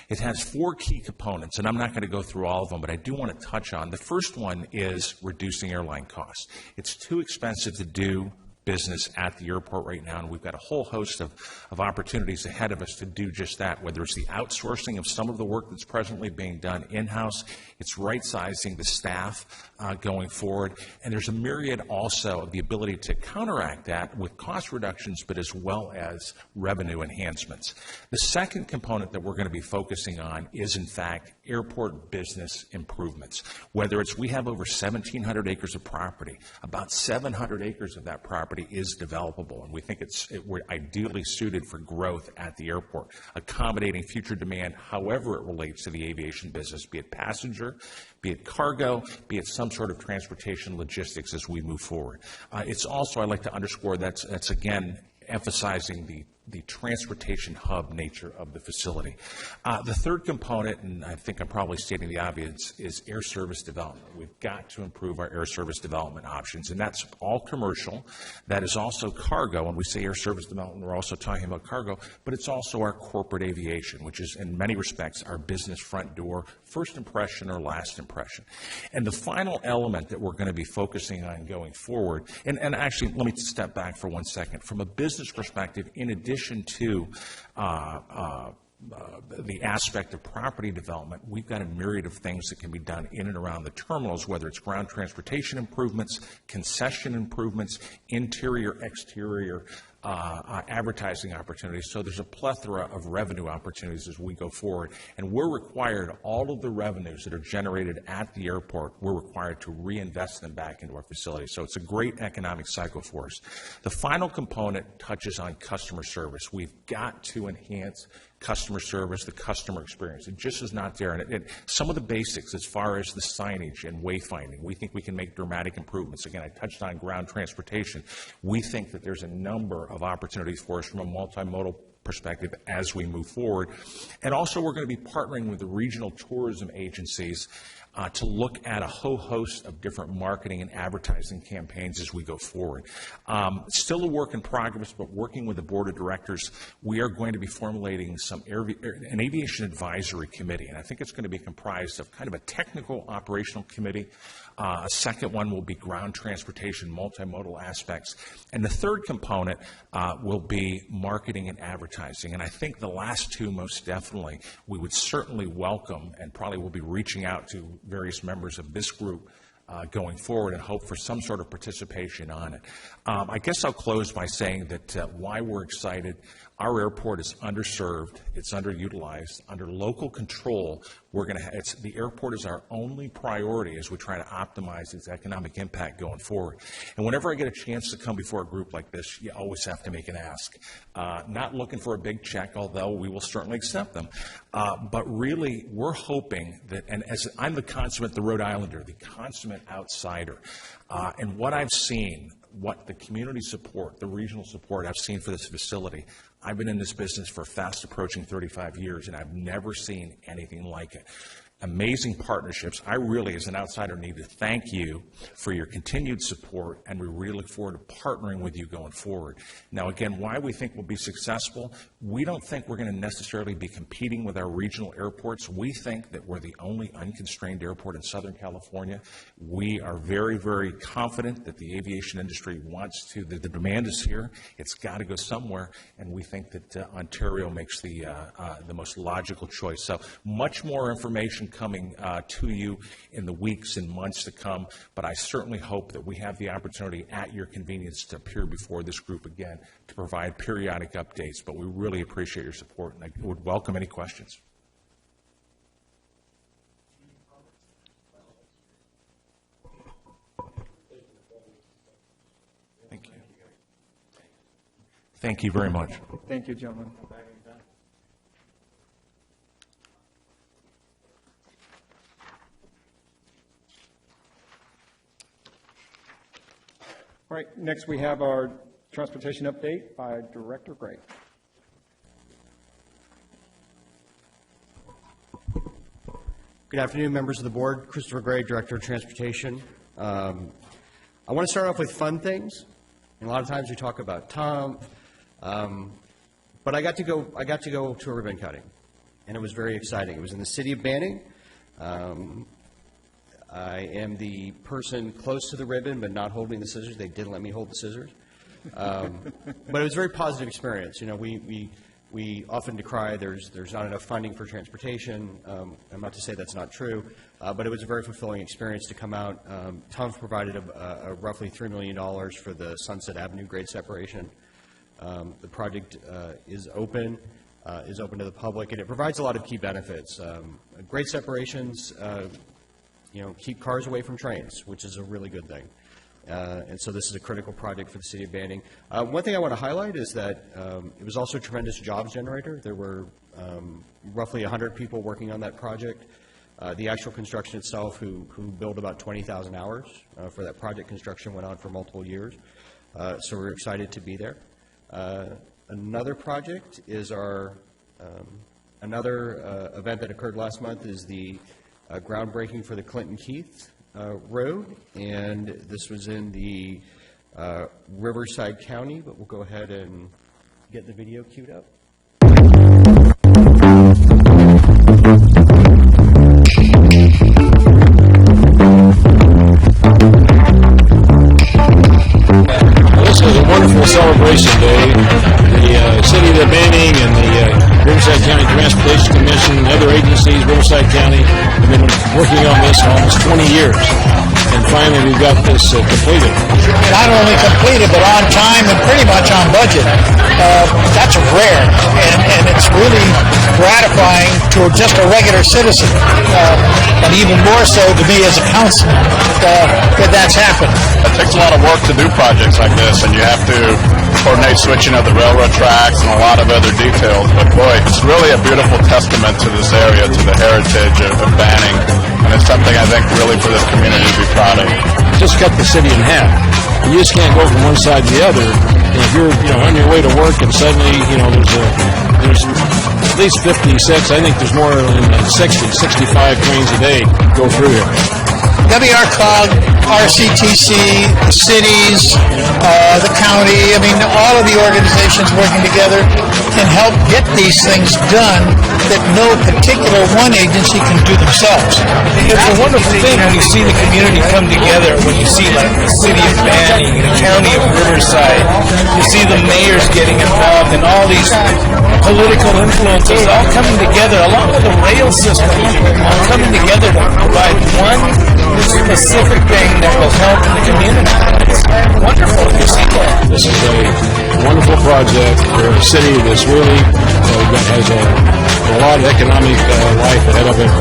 It has 4 key components, and I'm not going to go through all of them, but I do want to touch on. The first one is reducing airline costs. It's too expensive to do business at the airport right now, and we've got a whole host of opportunities ahead of us to do just that, whether it's the outsourcing of some of the work that's presently being done in-house, it's right-sizing the staff going forward, and there's a myriad also of the ability to counteract that with cost reductions, but as well as revenue enhancements. The second component that we're going to be focusing on is, in fact, airport business improvements. Whether it's, we have over 1,700 acres of property, about 700 acres of that property is developable, and we think we're ideally suited for growth at the airport, accommodating future demand however it relates to the aviation business, be it passenger, be it cargo, be it some sort of transportation logistics as we move forward. It's also, I'd like to underscore, that's again emphasizing the transportation hub nature of the facility. The third component, and I think I'm probably stating the obvious, is air service development. We've got to improve our air service development options, and that's all commercial. That is also cargo. When we say air service development, we're also talking about cargo, but it's also our corporate aviation, which is in many respects our business front door, first impression or last impression. And the final element that we're going to be focusing on going forward, and actually let me step back for 1 second. From a business perspective, in addition to the aspect of property development, we've got a myriad of things that can be done in and around the terminals, whether it's ground transportation improvements, concession improvements, interior, exterior advertising opportunities. So there's a plethora of revenue opportunities as we go forward. And we're required, all of the revenues that are generated at the airport, we're required to reinvest them back into our facility. So it's a great economic cycle for us. The final component touches on customer service. We've got to enhance customer service, the customer experience. It just is not there. And some of the basics as far as the signage and wayfinding, we think we can make dramatic improvements. Again, I touched on ground transportation. We think that there's a number of opportunities for us from a multimodal perspective as we move forward. And also we're going to be partnering with the regional tourism agencies to look at a whole host of different marketing and advertising campaigns as we go forward. Still a work in progress, but working with the board of directors, we are going to be formulating an aviation advisory committee, and I think it's going to be comprised of kind of a technical operational committee. A second one will be ground transportation, multimodal aspects, and the third component will be marketing and advertising. And I think the last two most definitely we would certainly welcome, and probably will be reaching out to various members of this group going forward and hope for some sort of participation on it. I guess I'll close by saying that why we're excited. Our airport is underserved, it's underutilized. Under local control, the airport is our only priority as we try to optimize its economic impact going forward. And whenever I get a chance to come before a group like this, you always have to make an ask. Not looking for a big check, although we will certainly accept them. But really, we're hoping that, and as I'm the Rhode Islander, the consummate outsider, and what I've seen, what the community support, the regional support I've seen for this facility, I've been in this business for fast approaching 35 years, and I've never seen anything like it. Amazing partnerships. I really, as an outsider, need to thank you for your continued support, and we really look forward to partnering with you going forward. Now, again, why we think we'll be successful, we don't think we're going to necessarily be competing with our regional airports. We think that we're the only unconstrained airport in Southern California. We are very, very confident that the aviation industry wants to, the demand is here. It's got to go somewhere, and we think that Ontario makes the most logical choice. So much more information coming to you in the weeks and months to come, but I certainly hope that we have the opportunity at your convenience to appear before this group again to provide periodic updates, but we really appreciate your support, and I would welcome any questions. Thank you. Thank you very much. Thank you, gentlemen. All right, next we have our transportation update by Director Gray. Good afternoon, members of the board. Christopher Gray, Director of Transportation. I want to start off with fun things. And a lot of times we talk about TUMF, but I got to go to a ribbon cutting, and it was very exciting. It was in the city of Banning. I am the person close to the ribbon, but not holding the scissors. They didn't let me hold the scissors. But it was a very positive experience. You know, we often decry there's not enough funding for transportation. I'm not to say that's not true, but it was a very fulfilling experience to come out. TUMF provided a roughly $3 million for the Sunset Avenue grade separation. The project is open to the public, and it provides a lot of key benefits. Grade separations keep cars away from trains, which is a really good thing. And so this is a critical project for the city of Banning. One thing I want to highlight is that it was also a tremendous jobs generator. There were roughly 100 people working on that project. The actual construction itself, who billed about 20,000 hours for that project, construction went on for multiple years. So we're excited to be there. Another project is another event that occurred last month is the groundbreaking for the Clinton Keith Road, and this was in the Riverside County, but we'll go ahead and get the video queued up. This is a wonderful celebration day. The City of Banning and the Riverside County Transportation Commission and other agencies, Riverside County, have been working on this for almost 20 years. and finally we've got this completed. Not only completed, but on time and pretty much on budget. That's rare, and it's really gratifying to just a regular citizen, and even more so to me as a councilman, that that's happened. It takes a lot of work to do projects like this, and you have to coordinate switching of the railroad tracks and a lot of other details. But boy, it's really a beautiful testament to this area, to the heritage of Banning, and it's something I think really for this community to be proud of. Just cut the city in half. You just can't go from one side to the other. And if you're, on your way to work and suddenly, there's at least 56, I think there's more than 60, 65 trains a day go through here. WRCOG, RCTC, the cities, the county, all of the organizations working together can help get these things done that no particular one agency can do themselves. It's a wonderful thing when you see the community come together, when you see like the city of Banning, the county of Riverside, you see the mayors getting involved and all these political influences all coming together, along with the rail system, all coming together to provide one specific thing that will help the community. It's wonderful to see that. This is a wonderful project for a city that's really has a lot of economic life ahead of it.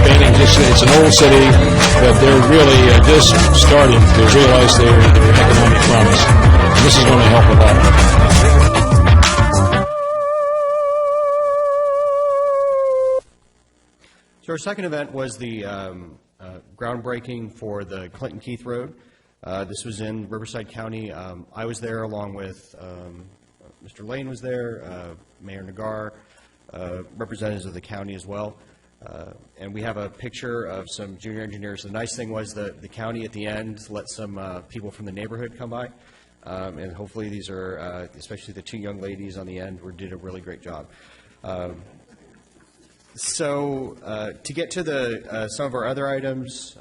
Banning, it's an old city, but they're really just starting to realize their economic promise. And this is going to help a lot. So our second event was the groundbreaking for the Clinton Keith Road. This was in Riverside County. I was there along with Mr. Lane was there, Mayor Nagar, representatives of the county as well. And we have a picture of some junior engineers. The nice thing was that the county at the end let some people from the neighborhood come by. And hopefully these are, especially the two young ladies on the end, did a really great job. So to get to some of our other items,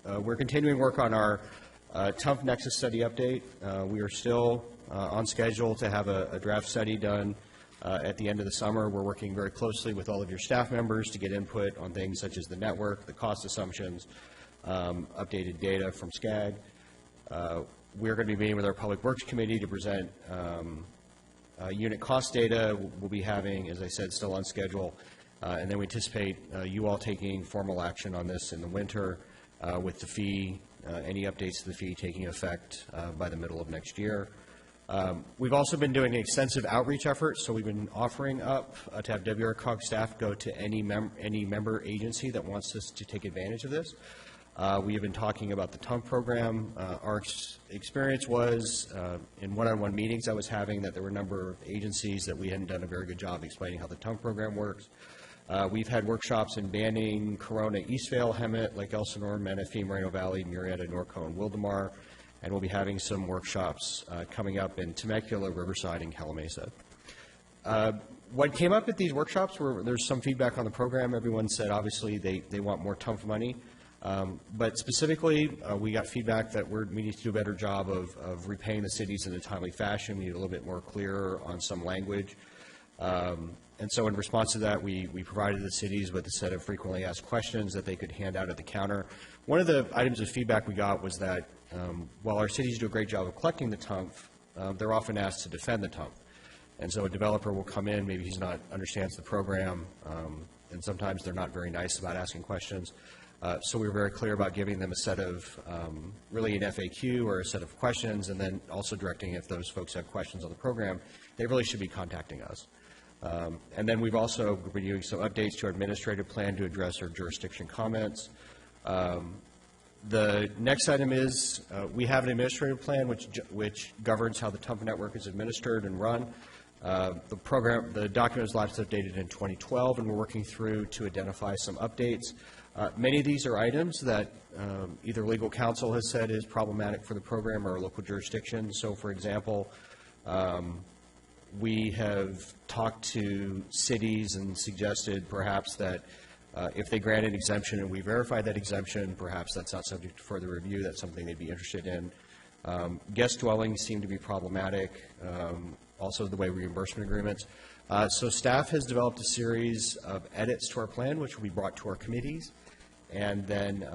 we're continuing work on our TUMF Nexus study update. We are still on schedule to have a draft study done at the end of the summer. We're working very closely with all of your staff members to get input on things such as the network, the cost assumptions, updated data from SCAG. We're going to be meeting with our Public Works Committee to present unit cost data. We'll be having, as I said, still on schedule. And then we anticipate you all taking formal action on this in the winter with the fee, any updates to the fee taking effect by the middle of next year. We've also been doing extensive outreach efforts, so we've been offering up to have WRCOG staff go to any member agency that wants us to take advantage of this. We have been talking about the TUMF program. Our experience was in one-on-one meetings I was having that there were a number of agencies that we hadn't done a very good job explaining how the TUMF program works. We've had workshops in Banning, Corona, Eastvale, Hemet, Lake Elsinore, Menifee, Moreno Valley, Murrieta, Norco, and Wildemar. And we'll be having some workshops coming up in Temecula, Riverside, and Calamasa. What came up at these workshops were there's some feedback on the program. Everyone said obviously they want more TUMF money. But specifically, we got feedback that we need to do a better job of repaying the cities in a timely fashion. We need a little bit more clearer on some language. And so in response to that, we provided the cities with a set of frequently asked questions that they could hand out at the counter. One of the items of feedback we got was that while our cities do a great job of collecting the TUMF, they're often asked to defend the TUMF. And so a developer will come in, maybe understands the program, and sometimes they're not very nice about asking questions. So we were very clear about giving them a set of, really an FAQ or a set of questions, and then also directing if those folks have questions on the program, they really should be contacting us. And then we've also been doing some updates to our administrative plan to address our jurisdiction comments. The next item is we have an administrative plan which governs how the TUMF network is administered and run. The document was last updated in 2012, and we're working through to identify some updates. Many of these are items that either legal counsel has said is problematic for the program or local jurisdiction. So, for example, we have talked to cities and suggested perhaps that if they grant an exemption and we verify that exemption, perhaps that's not subject to further review. That's something they'd be interested in. Guest dwellings seem to be problematic, also the way reimbursement agreements. So staff has developed a series of edits to our plan, which will be brought to our committees. And then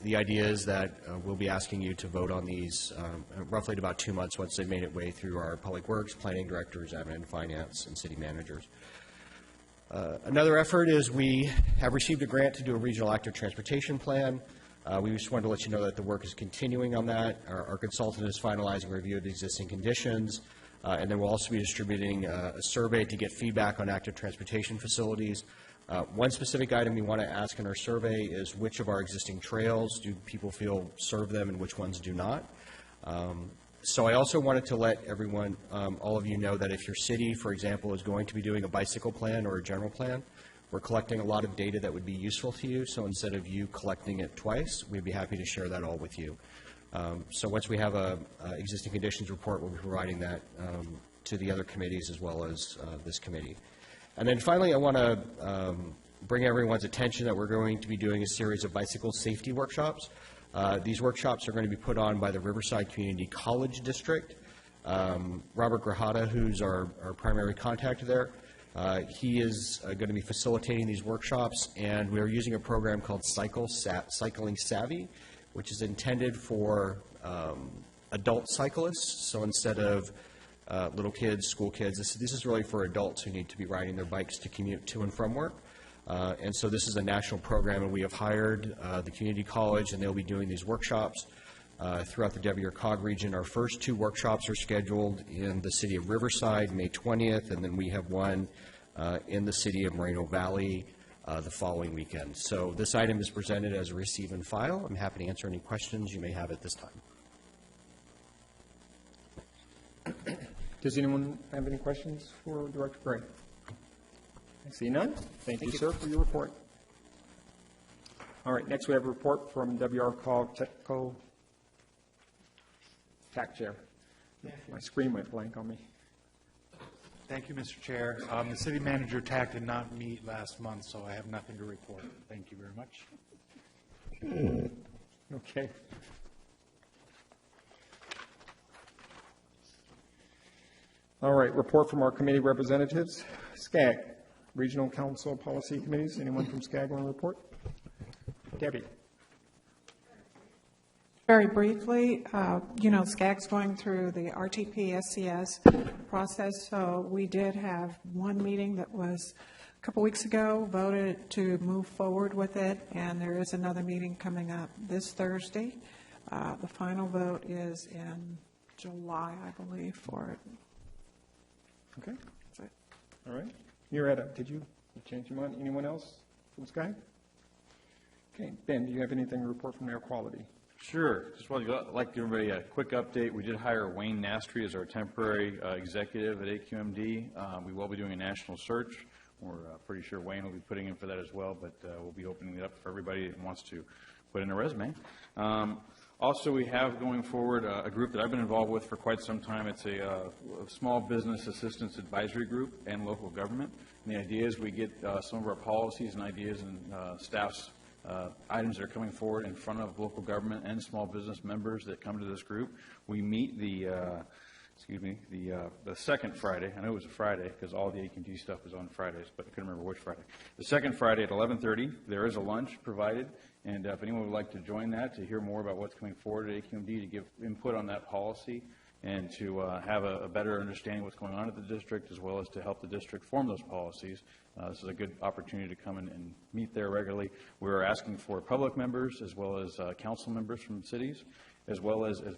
The idea is that we'll be asking you to vote on these roughly in about 2 months once they've made it way through our Public Works, Planning Directors, Admin and Finance, and City Managers. Another effort is we have received a grant to do a regional active transportation plan. We just wanted to let you know that the work is continuing on that. Our consultant is finalizing a review of the existing conditions, and then we'll also be distributing a survey to get feedback on active transportation facilities. One specific item we want to ask in our survey is which of our existing trails do people feel serve them and which ones do not. So I also wanted to let everyone, all of you know that if your city, for example, is going to be doing a bicycle plan or a general plan, we're collecting a lot of data that would be useful to you. So instead of you collecting it twice, we'd be happy to share that all with you. So once we have a existing conditions report, we'll be providing that to the other committees as well as this committee. And then finally, I want to bring everyone's attention that we're going to be doing a series of bicycle safety workshops. These workshops are going to be put on by the Riverside Community College District. Robert Grajada, who's our primary contact there, he is going to be facilitating these workshops, and we're using a program called Cycling Savvy, which is intended for adult cyclists. So instead of little kids, school kids, this is really for adults who need to be riding their bikes to commute to and from work. And so this is a national program, and we have hired the community college, and they'll be doing these workshops throughout the WRCOG region. Our first 2 workshops are scheduled in the city of Riverside, May 20th, and then we have one in the city of Moreno Valley the following weekend. So this item is presented as a receive and file. I'm happy to answer any questions you may have at this time. Does anyone have any questions for Director Gray? I see none. Thank you, sir, for your report. All right, next we have a report from WRCOG TAC Chair. My screen went blank on me. Thank you, Mr. Chair. The City Manager TAC did not meet last month, so I have nothing to report. Thank you very much. Okay. All right, report from our committee representatives. SCAG, Regional Council Policy Committees. Anyone from SCAG want to report? Debbie. Very briefly, SCAG's going through the RTP SCS process, so we did have one meeting that was a couple weeks ago, voted to move forward with it, and there is another meeting coming up this Thursday. The final vote is in July, I believe, for it. Okay. That's it. All right. Muretta, did you change your mind? Anyone else from SCAG? Okay. Ben, do you have anything to report from air quality? Sure. Just want to like to give everybody a quick update. We did hire Wayne Nastry as our temporary executive at AQMD. We will be doing a national search. We're pretty sure Wayne will be putting in for that as well, but we'll be opening it up for everybody that wants to put in a resume. Also, we have going forward a group that I've been involved with for quite some time. It's a small business assistance advisory group and local government. And the idea is we get some of our policies and ideas and staff's items that are coming forward in front of local government and small business members that come to this group. We meet the second Friday. I know it was a Friday because all the AQMD stuff is on Fridays, but I couldn't remember which Friday. The second Friday at 11:30, there is a lunch provided, and if anyone would like to join that to hear more about what's coming forward at AQMD, to give input on that policy and to have a better understanding of what's going on at the district, as well as to help the district form those policies. This is a good opportunity to come and meet there regularly. We're asking for public members as well as council members from cities, as well as a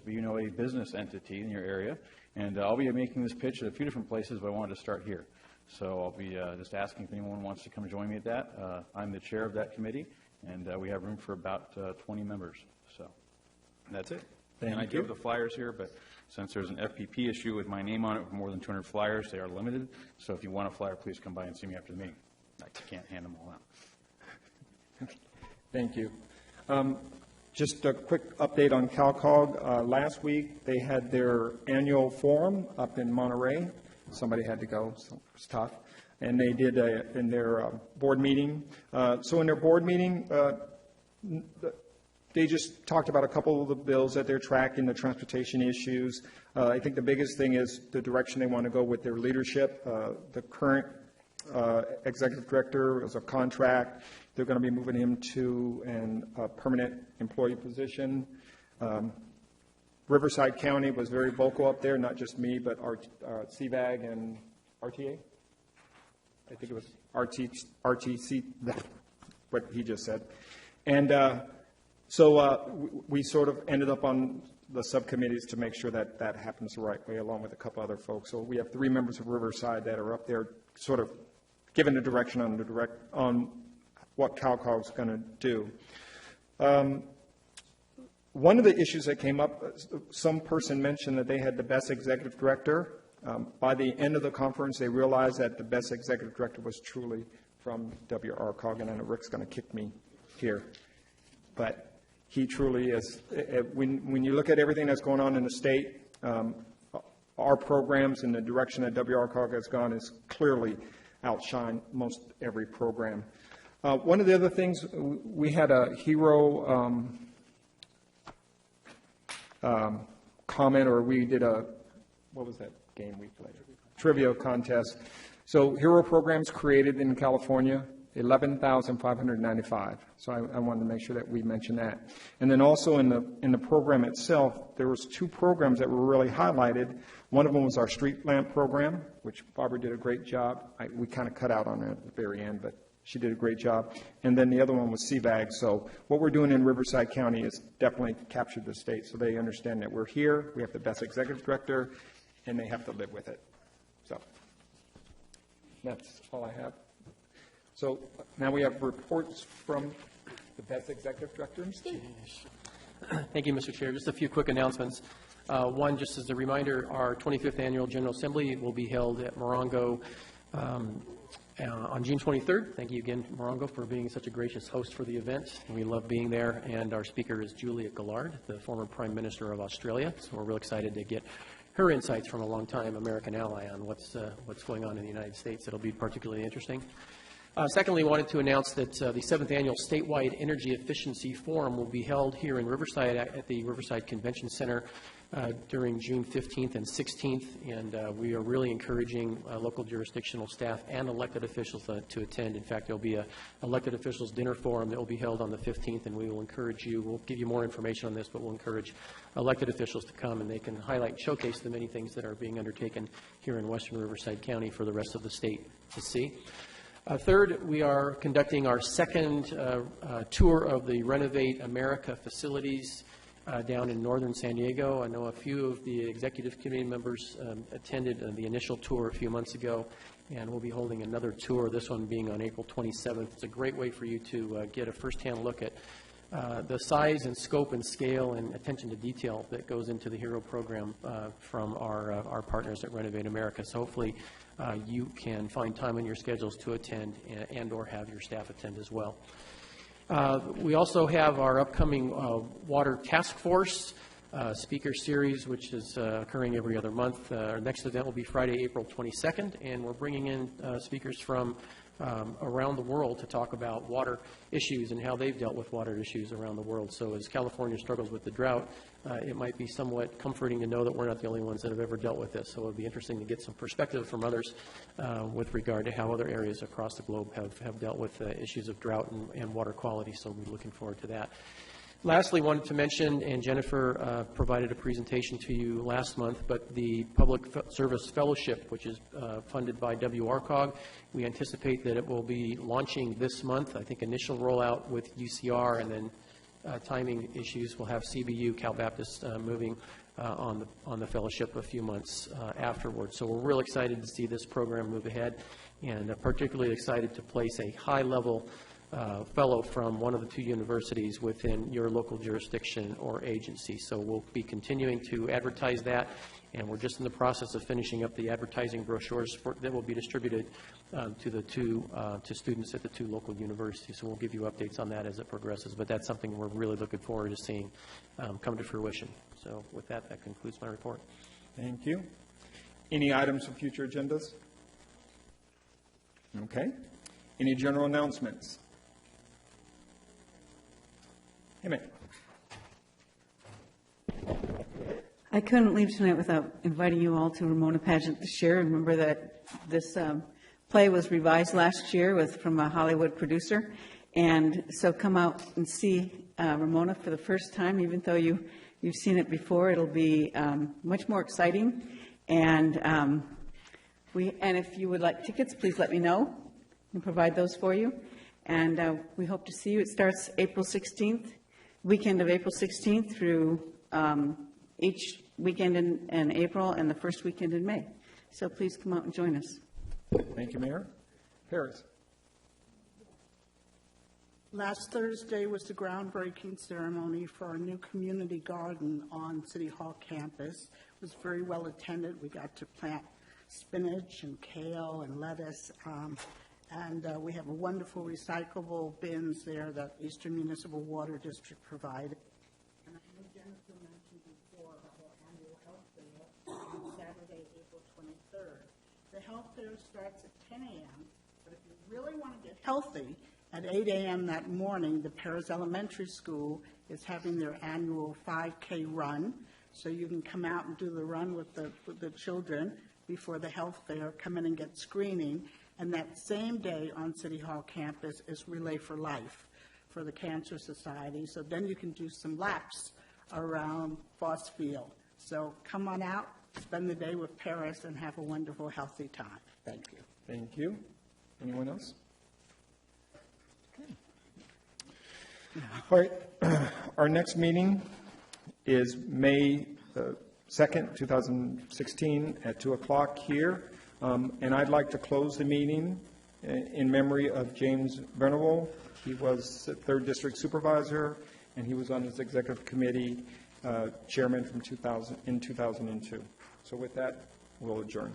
business entity in your area. And I'll be making this pitch at a few different places, but I wanted to start here. So I'll be just asking if anyone wants to come join me at that. I'm the chair of that committee, and we have room for about 20 members. So that's it. And I do have the flyers here, but since there's an FPP issue with my name on it with more than 200 flyers, they are limited. So if you want a flyer, please come by and see me after the meeting. I can't hand them all out. Thank you. Just a quick update on CalCog. Last week, they had their annual forum up in Monterey. Somebody had to go, so it was tough. And they did in their board meeting. So in their board meeting, they just talked about a couple of the bills that they're tracking, the transportation issues. I think the biggest thing is the direction they want to go with their leadership. The current executive director as a contract. They're going to be moving him to a permanent employee position. Riverside County was very vocal up there, not just me, but CVAG and RTA. I think it was RTC, what he just said. And so we sort of ended up on the subcommittees to make sure that that happens the right way, along with a couple other folks. So we have 3 members of Riverside that are up there sort of giving the direction on what CalCog's going to do. One of the issues that came up, some person mentioned that they had the best executive director. By the end of the conference, they realized that the best executive director was truly from WRCOG, and I know Rick's going to kick me here. But he truly is. When you look at everything that's going on in the state, our programs and the direction that WRCOG has gone is clearly outshine most every program. One of the other things, we had a hero comment, or we did what was that game we played? Trivia contest. So hero programs created in California, 11,595. So I wanted to make sure that we mention that. And then also in the program itself, there was 2 programs that were really highlighted. One of them was our street lamp program, which Barbara did a great job. We kind of cut out on it at the very end, but she did a great job. And then the other one was CVAG. So what we're doing in Riverside County is definitely captured the state, so they understand that we're here, we have the best executive director, and they have to live with it. So that's all I have. So now we have reports from the best executive director. Steve. Thank you, Mr. Chair. Just a few quick announcements. One, just as a reminder, our 25th Annual General Assembly will be held at Morongo on June 23rd. Thank you again, Morongo, for being such a gracious host for the event. We love being there, and our speaker is Julia Gillard, the former Prime Minister of Australia. So we're real excited to get her insights from a longtime American ally on what's going on in the United States. It'll be particularly interesting. Secondly, wanted to announce that the 7th Annual Statewide Energy Efficiency Forum will be held here in Riverside at the Riverside Convention Center during June 15th and 16th, and we are really encouraging local jurisdictional staff and elected officials to attend. In fact, there will be an elected officials dinner forum that will be held on the 15th, and we will encourage you, we'll give you more information on this, but we'll encourage elected officials to come, and they can highlight and showcase the many things that are being undertaken here in western Riverside County for the rest of the state to see. Third, we are conducting our second tour of the Renovate America facilities down in northern San Diego. I know a few of the executive committee members attended the initial tour a few months ago, and we'll be holding another tour, this one being on April 27th. It's a great way for you to get a firsthand look at the size and scope and scale and attention to detail that goes into the HERO program from our partners at Renovate America. So hopefully you can find time in your schedules to attend and or have your staff attend as well. We also have our upcoming Water Task Force speaker series, which is occurring every other month. Our next event will be Friday, April 22nd, and we're bringing in speakers from around the world to talk about water issues and how they've dealt with water issues around the world. So as California struggles with the drought, it might be somewhat comforting to know that we're not the only ones that have ever dealt with this. So it'll be interesting to get some perspective from others with regard to how other areas across the globe have dealt with issues of drought and water quality. So we're looking forward to that. Lastly, wanted to mention, and Jennifer provided a presentation to you last month, but the Public Service Fellowship, which is funded by WRCOG, we anticipate that it will be launching this month. I think initial rollout with UCR, and then timing issues will have CBU, Cal Baptist, moving on the fellowship a few months afterwards. So we're real excited to see this program move ahead, and particularly excited to place a high-level fellow from one of the 2 universities within your local jurisdiction or agency. So we'll be continuing to advertise that, and we're just in the process of finishing up the advertising brochures that will be distributed to students at the 2 local universities. So we'll give you updates on that as it progresses, but that's something we're really looking forward to seeing come to fruition. So with that, that concludes my report. Thank you. Any items for future agendas? Okay. Any general announcements? Amen. I couldn't leave tonight without inviting you all to Ramona Pageant this year. Remember that this play was revised last year from a Hollywood producer. And so come out and see Ramona for the first time, even though you've seen it before. It'll be much more exciting. And if you would like tickets, please let me know and provide those for you. And we hope to see you. It starts April 16th, weekend of April 16th through each weekend in April and the first weekend in May. So please come out and join us. Thank you, Mayor. Harris. Last Thursday was the groundbreaking ceremony for our new community garden on City Hall campus. It was very well attended. We got to plant spinach and kale and lettuce, and we have a wonderful recyclable bins there that Eastern Municipal Water District provided. And I know Jennifer mentioned before about our annual health fair on Saturday, April 23rd. The health fair starts at 10 a.m., but if you really want to get healthy, at 8 a.m. that morning, the Paris Elementary School is having their annual 5K run. So you can come out and do the run with the children before the health fair, come in and get screening. And that same day on City Hall campus is Relay for Life for the Cancer Society. So then you can do some laps around Foss Field. So come on out, spend the day with Paris, and have a wonderful, healthy time. Thank you. Thank you. Anyone else? All right. Our next meeting is May 2nd, 2016 at 2 o'clock here. And I'd like to close the meeting in memory of James Venable. He was 3rd District Supervisor, and he was on his executive committee chairman from 2002. So with that, we'll adjourn.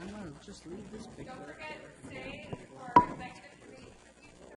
I'm going to just leave this picture. Don't forget, stay for executive